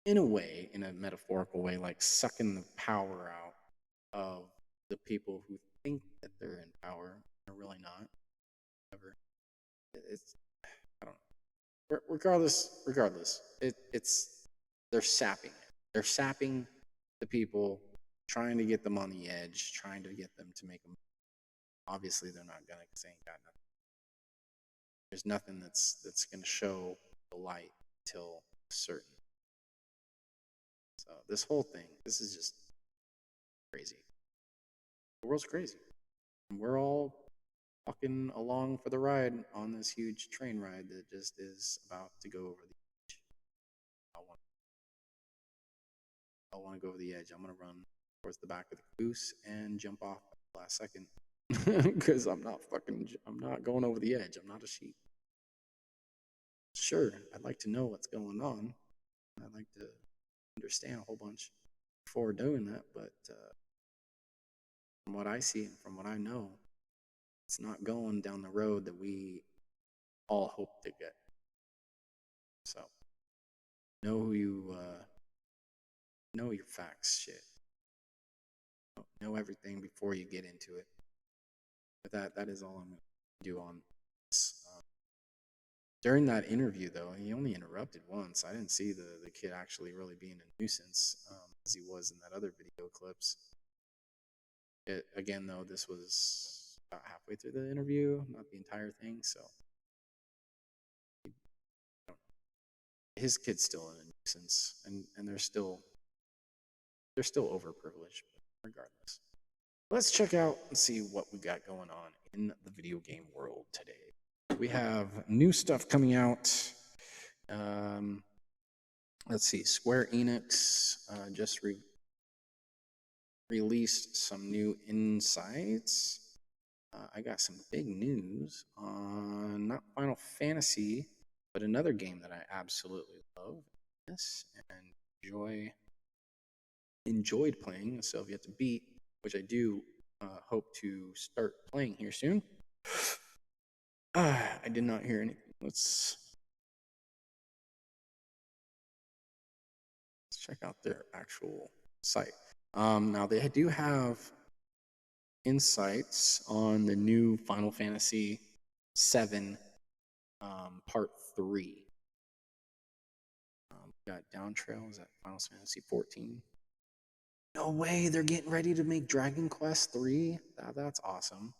in a way, in a metaphorical way, like sucking the power out of the people who think that they're in power and are really not. Ever. It's, I don't know. Regardless, they're sapping it. They're sapping the people, trying to get them on the edge, trying to get them to make them. Obviously, they're not gonna say got nothing. There's nothing that's gonna show the light till certain. So this whole thing, this is just crazy. The world's crazy. And we're all walking along for the ride on this huge train ride that just is about to go over the edge. I want to go over the edge. I'm going to run towards the back of the caboose and jump off at the last second. Because I'm not going over the edge. I'm not a sheep. Sure, I'd like to know what's going on. I'd like to understand a whole bunch before doing that, but from what I see and from what I know, it's not going down the road that we all hope to get. So know your facts, shit. Know everything before you get into it. But that is all I'm going to do on this. During that interview, though, he only interrupted once. I didn't see the kid actually really being a nuisance as he was in that other video clips. Again, though, this was about halfway through the interview, not the entire thing, so his kid's still a nuisance, and they're still overprivileged, regardless. Let's check out and see what we got going on in the video game world today. we have new stuff coming out. Let's see. Square Enix just released some new insights. I got some big news on not Final Fantasy, but another game that I absolutely love. Yes, and enjoyed playing, still have yet to beat, which I do hope to start playing here soon. I did not hear anything. Let's check out their actual site. Now they do have insights on the new Final Fantasy VII Part 3. Got Downtrail, is that Final Fantasy 14? No way, they're getting ready to make Dragon Quest 3? That's awesome.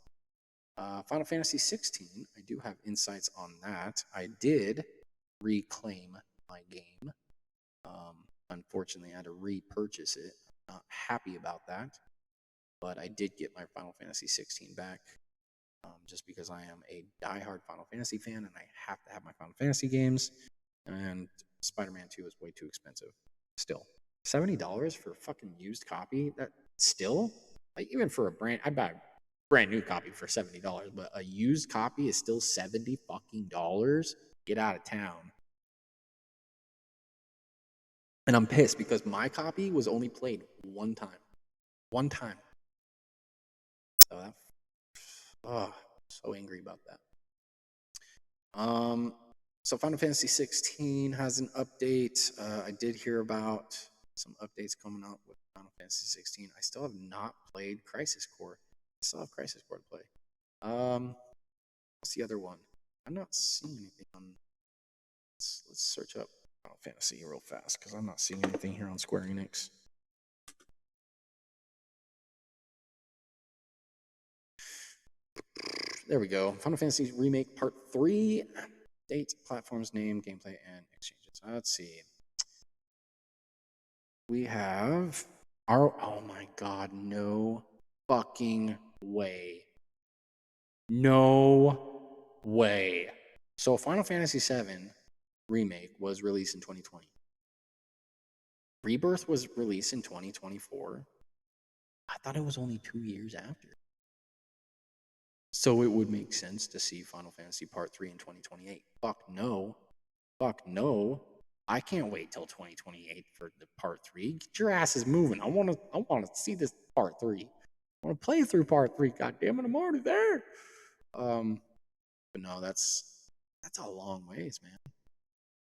Final Fantasy 16, I do have insights on that. I did reclaim my game. Unfortunately, I had to repurchase it. Not happy about that, but I did get my Final Fantasy 16 back, just because I am a diehard Final Fantasy fan and I have to have my Final Fantasy games. And Spider-Man 2 is way too expensive. Still, $70 for a fucking used copy. That still, like, even for I buy a brand new copy for $70, but a used copy is still $70 fucking dollars. Get out of town. And I'm pissed because my copy was only played one time. One time. So so angry about that. So Final Fantasy 16 has an update. I did hear about some updates coming up with Final Fantasy 16. I still have not played Crisis Core. I still have Crisis Core to play. What's the other one? I'm not seeing anything on. Let's search up Final Fantasy real fast because I'm not seeing anything here on Square Enix. There we go. Final Fantasy Remake Part 3. Date, platforms, name, gameplay, and exchanges. Let's see. We have oh my god, no fucking way. No way. So Final Fantasy VII Remake was released in 2020. Rebirth was released in 2024. I thought it was only 2 years after. So it would make sense to see Final Fantasy Part 3 in 2028. Fuck no. Fuck no. I can't wait till 2028 for the Part 3. Get your asses moving. I want to see this Part 3. I want to play through Part 3. God damn it, I'm already there. But no, that's a long ways, man.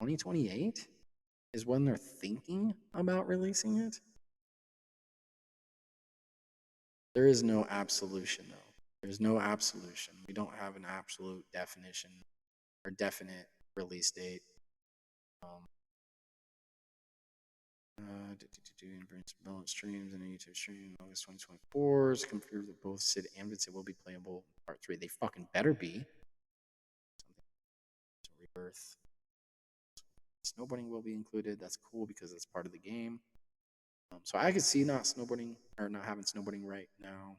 2028 is when they're thinking about releasing it. There is no absolution, though. There's no absolution. We don't have an absolute definition or definite release date. Streams and a YouTube stream August 2024 is confirmed that both Sid and Vincent will be playable in Part 3. They fucking better be. Rebirth. Snowboarding will be included. That's cool because it's part of the game. So I could see not having snowboarding right now.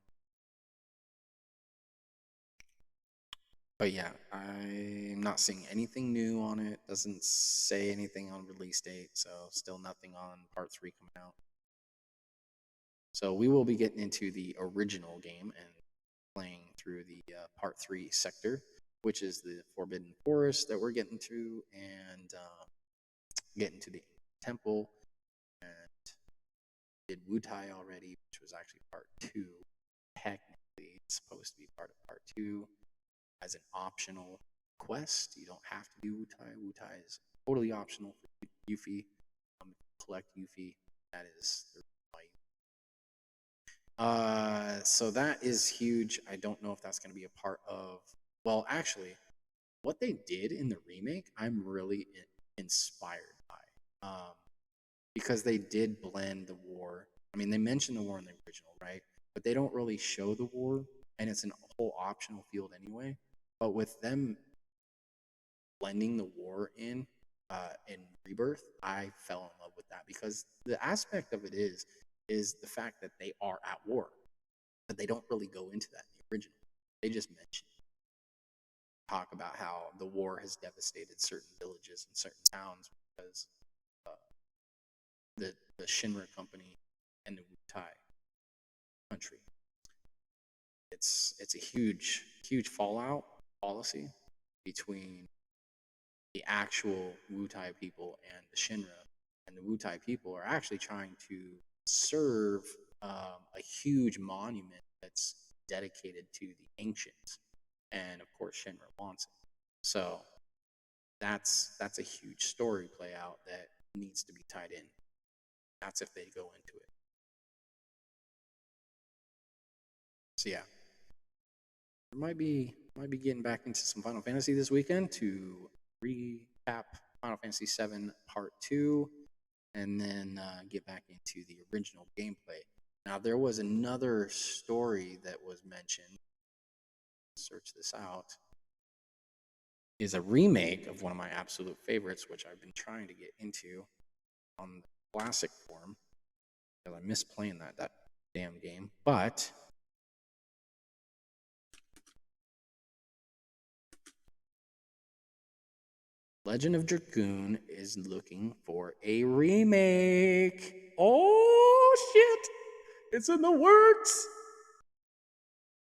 But yeah, I'm not seeing anything new on it. Doesn't say anything on release date, so still nothing on Part 3 coming out. So we will be getting into the original game and playing through the Part 3 sector, which is the Forbidden Forest that we're getting to, and getting to the temple. And did Wutai already, which was actually Part 2. Technically, it's supposed to be part of Part 2 as an optional quest. You don't have to do Wutai. Wutai is totally optional for Yuffie. Collect Yuffie. That is the right. So that is huge. I don't know if that's going to be a part of. Well, actually, what they did in the remake, I'm really inspired by, because they did blend the war. I mean, they mentioned the war in the original, right? But they don't really show the war, and it's a whole optional field anyway. But with them blending the war in Rebirth, I fell in love with that because the aspect of it is the fact that they are at war, but they don't really go into that in the original. They just mention it. talk about how the war has devastated certain villages and certain towns because the Shinra company and the Wutai country. It's a huge fallout policy between the actual Wutai people and the Shinra, and the Wutai people are actually trying to serve a huge monument that's dedicated to the ancients, and of course Shinra wants it. So that's a huge story play out that needs to be tied in. That's if they go into it. So yeah, might be getting back into some Final Fantasy this weekend to recap Final Fantasy VII Part 2, and then get back into the original gameplay. Now, there was another story that was mentioned. Search this out. Is a remake of one of my absolute favorites, which I've been trying to get into on the classic form because I miss playing that damn game. But Legend of Dragoon is looking for a remake. Oh shit! It's in the works.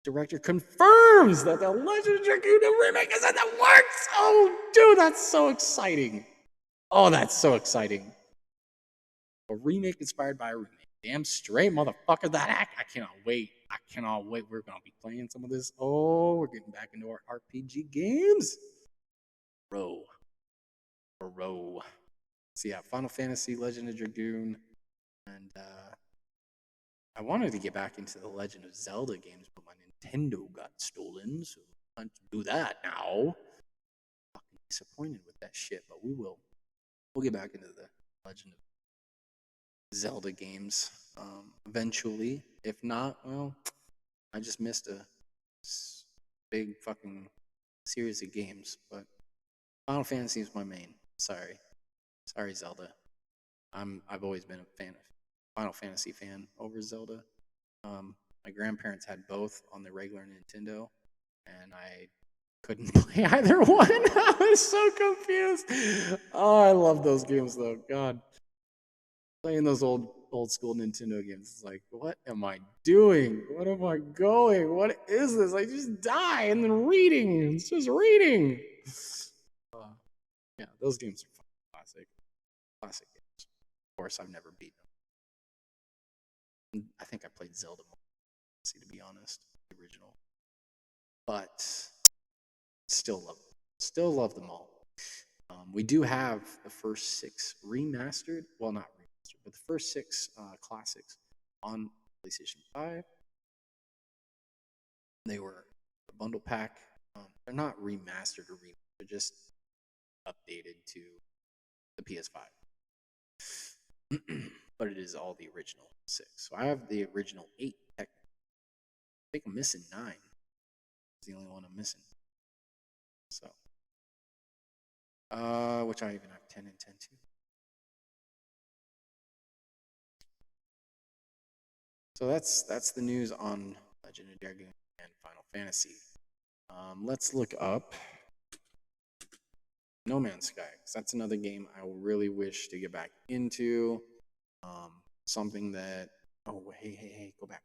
Director confirms that the Legend of Dragoon remake is in the works. Oh, dude, that's so exciting. Oh, that's so exciting. A remake inspired by a remake. Damn straight, motherfucker. I cannot wait. I cannot wait. We're gonna be playing some of this. Oh, we're getting back into our RPG games. Bro. So yeah, Final Fantasy, Legend of Dragoon, and I wanted to get back into the Legend of Zelda games, but my Nintendo got stolen, so I can't do that now. Fucking disappointed with that shit, but we will. We'll get back into the Legend of Zelda games eventually. If not, well, I just missed a big fucking series of games, but Final Fantasy is my main. Sorry, Zelda. I've always been a fan of Final Fantasy fan over Zelda. My grandparents had both on the regular Nintendo, and I couldn't play either one. I was so confused. Oh, I love those games though. God, playing those old school Nintendo games is like, what am I doing? What am I going? What is this? I just die and then reading. It's just reading. Yeah, those games are fun. Classic games. Of course, I've never beaten them. I think I played Zelda more, to be honest, the original. But still love them all. We do have the first 6 remastered, well, not remastered, but the first 6 classics on PlayStation 5. They were a bundle pack. They're not remastered or remade, they're just updated to the PS5. But it is all the original 6. So I have the original 8. I think I'm missing 9. It's the only one I'm missing. So, which I even have 10 and 10 too. So that's the news on Legend of Dragoon and Final Fantasy. Let's look up No Man's Sky, because that's another game I really wish to get back into. Something that, oh, hey, go back.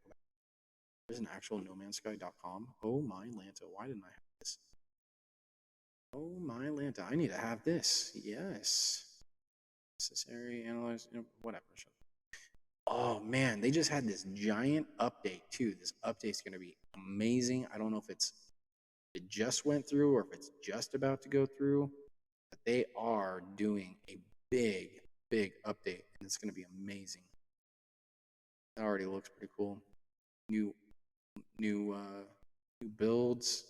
There's an actual nomansky.com. Oh my Lanta, why didn't I have this? Oh my Lanta, I need to have this. Yes. Necessary, analyze, whatever. Oh man, they just had this giant update too. This update's going to be amazing. I don't know if it just went through or if it's just about to go through, but they are doing a big update, and it's going to be amazing. It already looks pretty cool. New builds.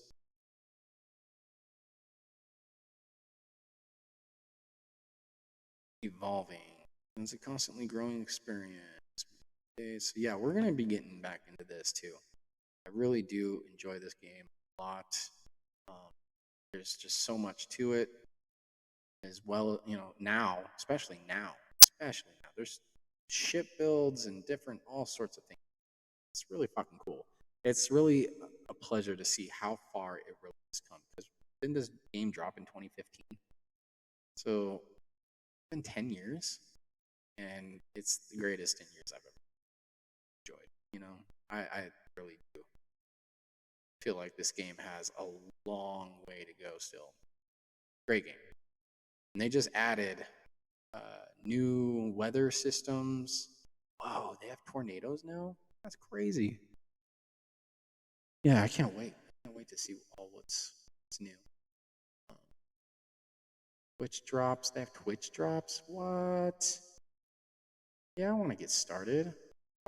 Evolving. It's a constantly growing experience. Okay, so yeah, we're going to be getting back into this too. I really do enjoy this game a lot. There's just so much to it as well, now, especially now. There's ship builds and all sorts of things. It's really fucking cool. It's really a pleasure to see how far it really has come, because Didn't this game drop in 2015? So it's been 10 years, and it's the greatest 10 years I've ever enjoyed. You know, I really do feel like this game has a long way to go still. Great game. And they just added new weather systems. Wow, they have tornadoes now? That's crazy. Yeah, I can't wait. I can't wait to see all what's new. Twitch drops. They have Twitch drops? What? Yeah, I want to get started.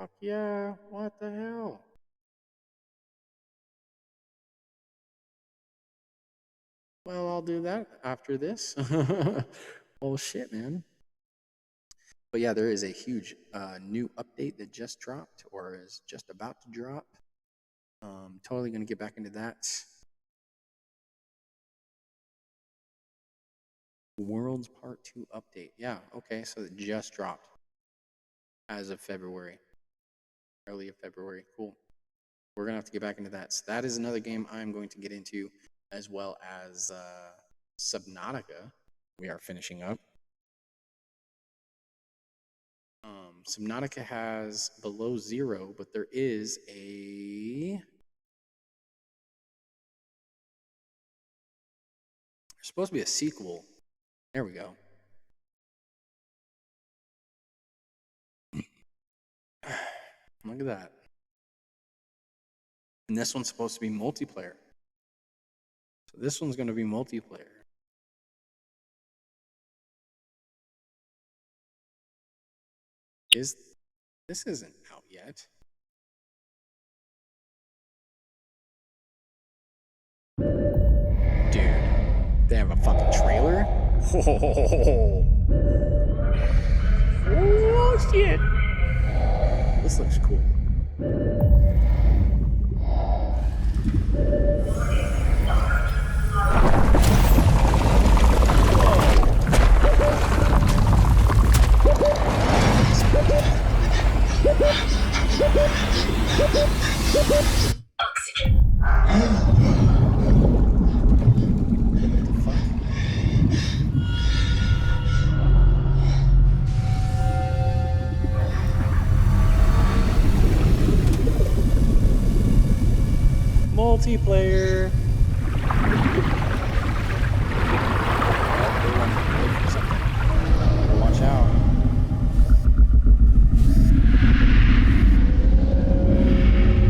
Fuck yeah. What the hell? Well, I'll do that after this. Oh, shit, man. But yeah, there is a huge new update that just dropped or is just about to drop. Totally going to get back into that. Worlds Part 2 update. Yeah, okay, so it just dropped as of February. Early of February. Cool. We're going to have to get back into that. So that is another game I'm going to get into, as well as Subnautica. We are finishing up. Subnautica has below 0, but there is a... There's supposed to be a sequel. There we go. Look at that. And this one's supposed to be multiplayer. So this one's going to be multiplayer. This isn't out yet. Dude, they have a fucking trailer? Oh shit. This looks cool. Oxygen. Multiplayer. Watch out.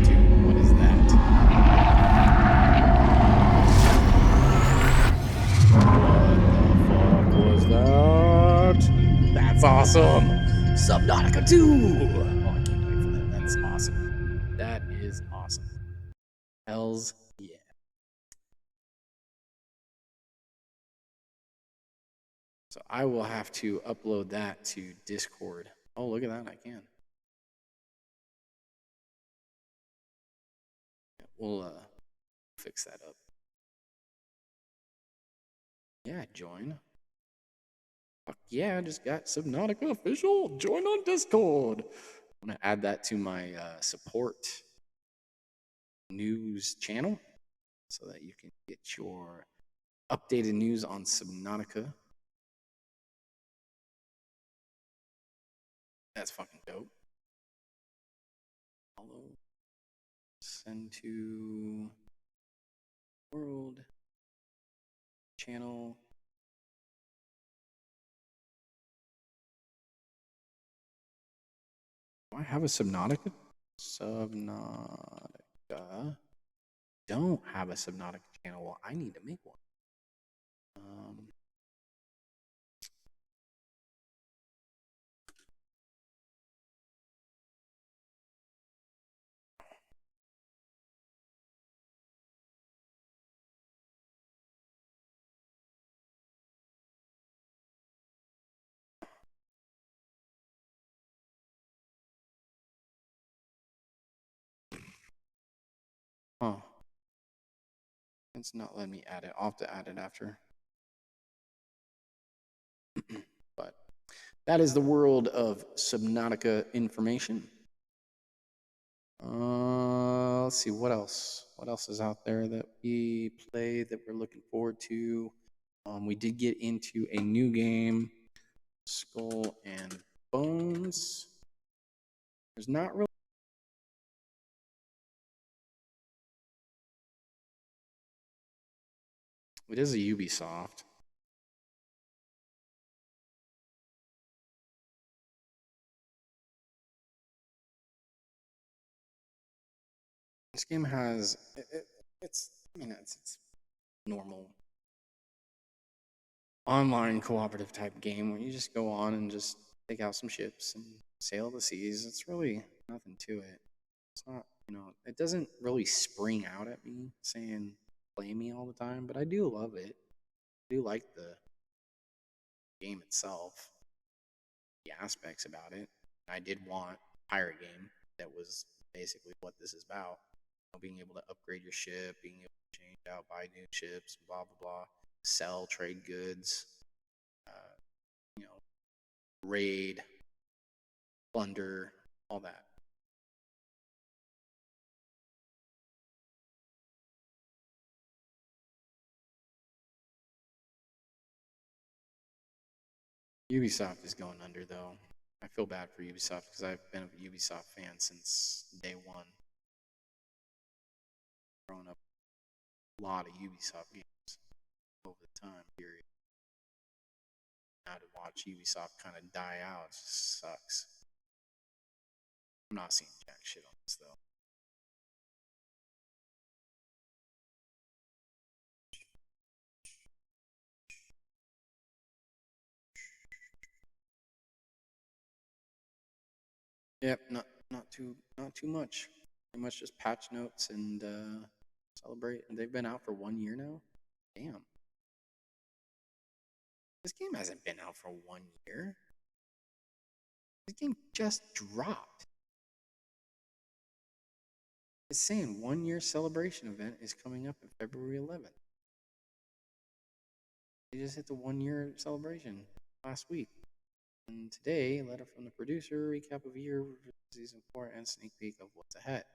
Dude, what is that? What was that? That's awesome. Subnautica 2. Oh, I can't wait for that. That's awesome. That is awesome. Hells yeah. So I will have to upload that to Discord. Oh, look at that. I can. We'll fix that up. Yeah, join. Fuck yeah, I just got Subnautica official. Join on Discord. I'm going to add that to my support news channel so that you can get your updated news on Subnautica. That's fucking dope. Follow. Send to world channel. Do I have a Subnautica? Subnautica. Don't have a Subnautica channel. Well, I need to make one. Huh. It's not letting me add it. I'll have to add it after. But that is the world of Subnautica information. Let's see what else. What else is out there that we play that we're looking forward to? We did get into a new game, Skull and Bones. There's not really. It is a Ubisoft. This game has it's normal online cooperative type game where you just go on and just take out some ships and sail the seas. It's really nothing to it. It's not, it doesn't really spring out at me saying play me all the time, but I do love it. I do like the game itself, the aspects about it. I did want a pirate game that was basically what this is about. Being able to upgrade your ship, being able to change out, buy new ships, blah, blah, blah, sell, trade goods, raid, plunder, all that. Ubisoft is going under, though. I feel bad for Ubisoft because I've been a Ubisoft fan since day one. Growing up, a lot of Ubisoft games over the time period. Now to watch Ubisoft kind of die out just sucks. I'm not seeing jack shit on this, though. Yep, not too much. Pretty much just patch notes and celebrate. And they've been out for 1 year now. Damn. This game hasn't been out for 1 year. This game just dropped. It's saying 1 year celebration event is coming up on February 11th. They just hit the 1 year celebration last week. And today, letter from the producer, recap of year, season 4, and sneak peek of what's ahead.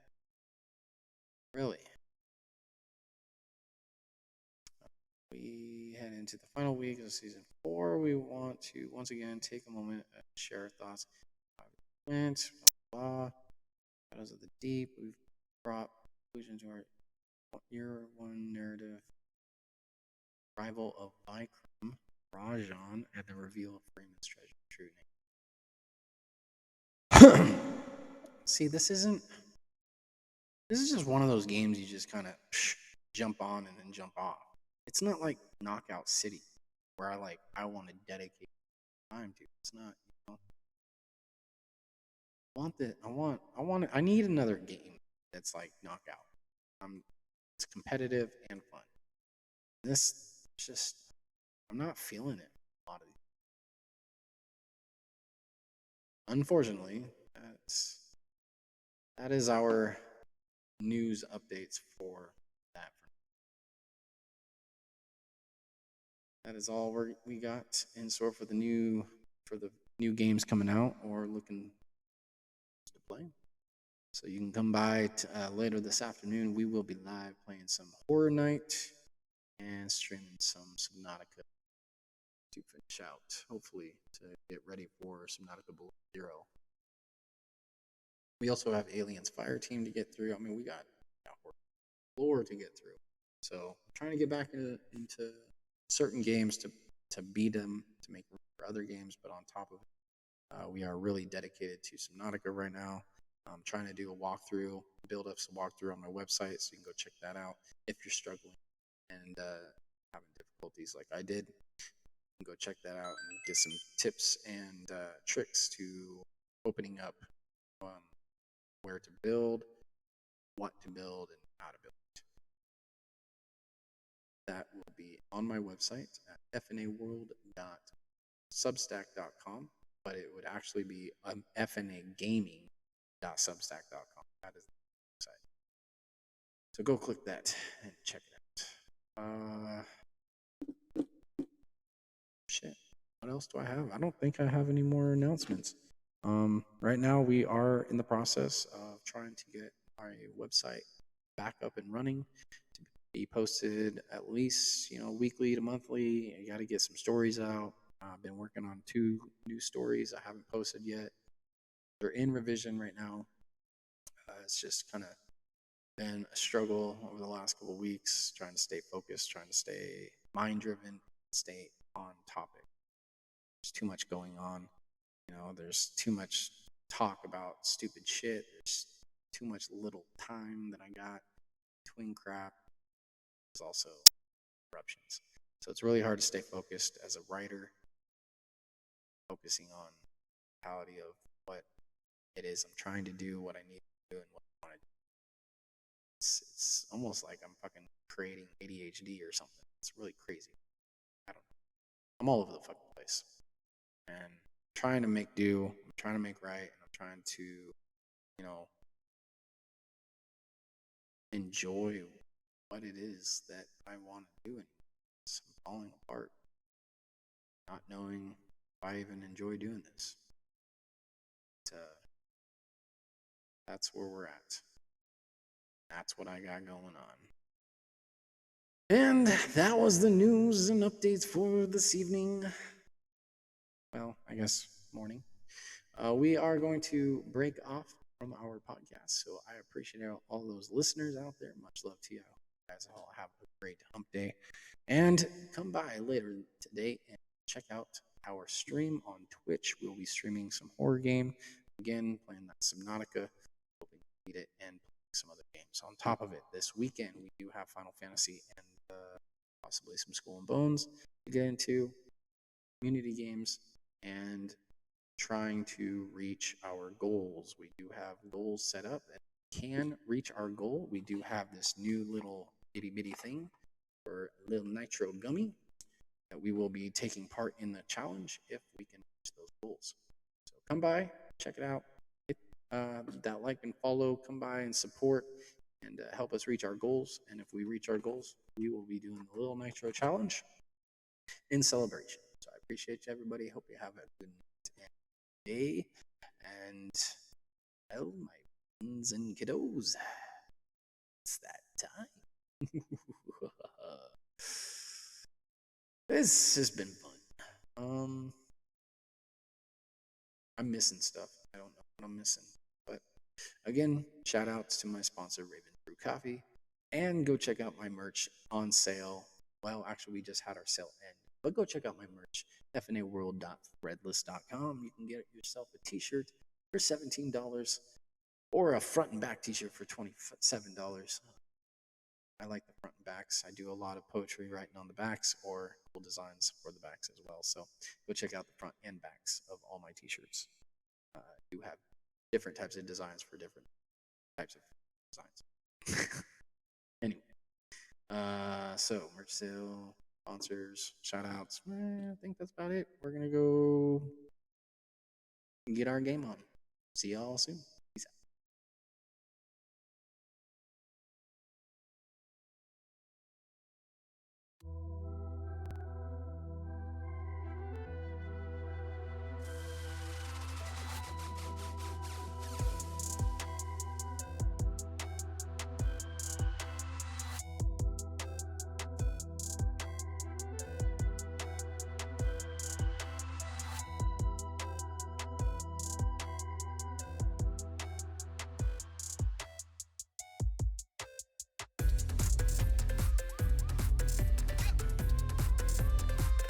Really? We head into the final week of season 4. We want to once again take a moment and share our thoughts. Went, blah, Shadows of the Deep. We've brought conclusion to our year 1 narrative. Arrival of Vikram, Rajan, and the reveal of Freeman's treasure true name. See, this is just one of those games you just kind of jump on and then jump off. It's not like Knockout City where I want to dedicate time to. It's not, I need another game that's like Knockout. It's competitive and fun. This just, I'm not feeling it. A lot of these. Unfortunately, that is our news updates for that. That is all we got in store for the new games coming out or looking to play. So you can come by later this afternoon. We will be live playing some Horror Night and streaming some Subnautica to finish out, hopefully to get ready for Subnautica Below Zero. We also have Aliens Fire Team to get through. I mean, we got lore to get through. So I'm trying to get back into certain games to beat them, to make room for other games. But on top of it, we are really dedicated to Subnautica right now. I'm trying to do a walkthrough, build up some walkthrough on my website, so you can go check that out if you're struggling and having difficulties like I did. You can go check that out and get some tips and tricks to opening up where to build, what to build, and how to build it. That will be on my website at fnaworld.substack.com, but it would actually be fnagaming.substack.com. That is the website. So go click that and check it out. Shit. What else do I have? I don't think I have any more announcements. Right now we are in the process of trying to get our website back up and running, to be posted at least, weekly to monthly. You got to get some stories out. I've been working on 2 new stories I haven't posted yet. They're in revision right now. It's just kind of been a struggle over the last couple of weeks, trying to stay focused, trying to stay mind-driven, stay on topic. There's too much going on. There's too much talk about stupid shit. There's too much little time that I got between crap. There's also interruptions. So it's really hard to stay focused as a writer, focusing on the reality of what it is I'm trying to do, what I need to do, and what I want to do. It's almost like I'm fucking creating ADHD or something. It's really crazy. I don't know. I'm all over the fucking place. And I'm trying to make do, I'm trying to make right, and I'm trying to, enjoy what it is that I want to do. And I'm falling apart, not knowing if I even enjoy doing this. But, that's where we're at. That's what I got going on. And that was the news and updates for this evening. Well, I guess morning. We are going to break off from our podcast. So I appreciate all those listeners out there. Much love to you guys. All have a great hump day. And come by later today and check out our stream on Twitch. We'll be streaming some horror game. Again, playing that Subnautica. Hoping to beat it and some other games. On top of it, this weekend we do have Final Fantasy and possibly some Skull and Bones to get into, community games, and trying to reach our goals. We do have goals set up and can reach our goal. We do have this new little itty bitty thing for a little nitro gummy that we will be taking part in the challenge if we can reach those goals. So come by, check it out. That like and follow, come by and support and help us reach our goals. And if we reach our goals, we will be doing the little nitro challenge in celebration. So I appreciate you, everybody. Hope you have a good day. And well, my friends and kiddos, it's that time. This has been fun. I'm missing stuff. I don't know what I'm missing. But again, shout outs to my sponsor, Raven Brew Coffee. And go check out my merch on sale. Well, actually, we just had our sale end. But go check out my merch, FNAworld.threadless.com. You can get yourself a t-shirt for $17 or a front and back t-shirt for $27. I like the front and backs. I do a lot of poetry writing on the backs or cool designs for the backs as well. So go check out the front and backs of all my t-shirts. I do have different types of designs for different types of designs. Anyway, so merch sale, sponsors, shout outs. I think that's about it. We're going to go get our game on. See y'all soon.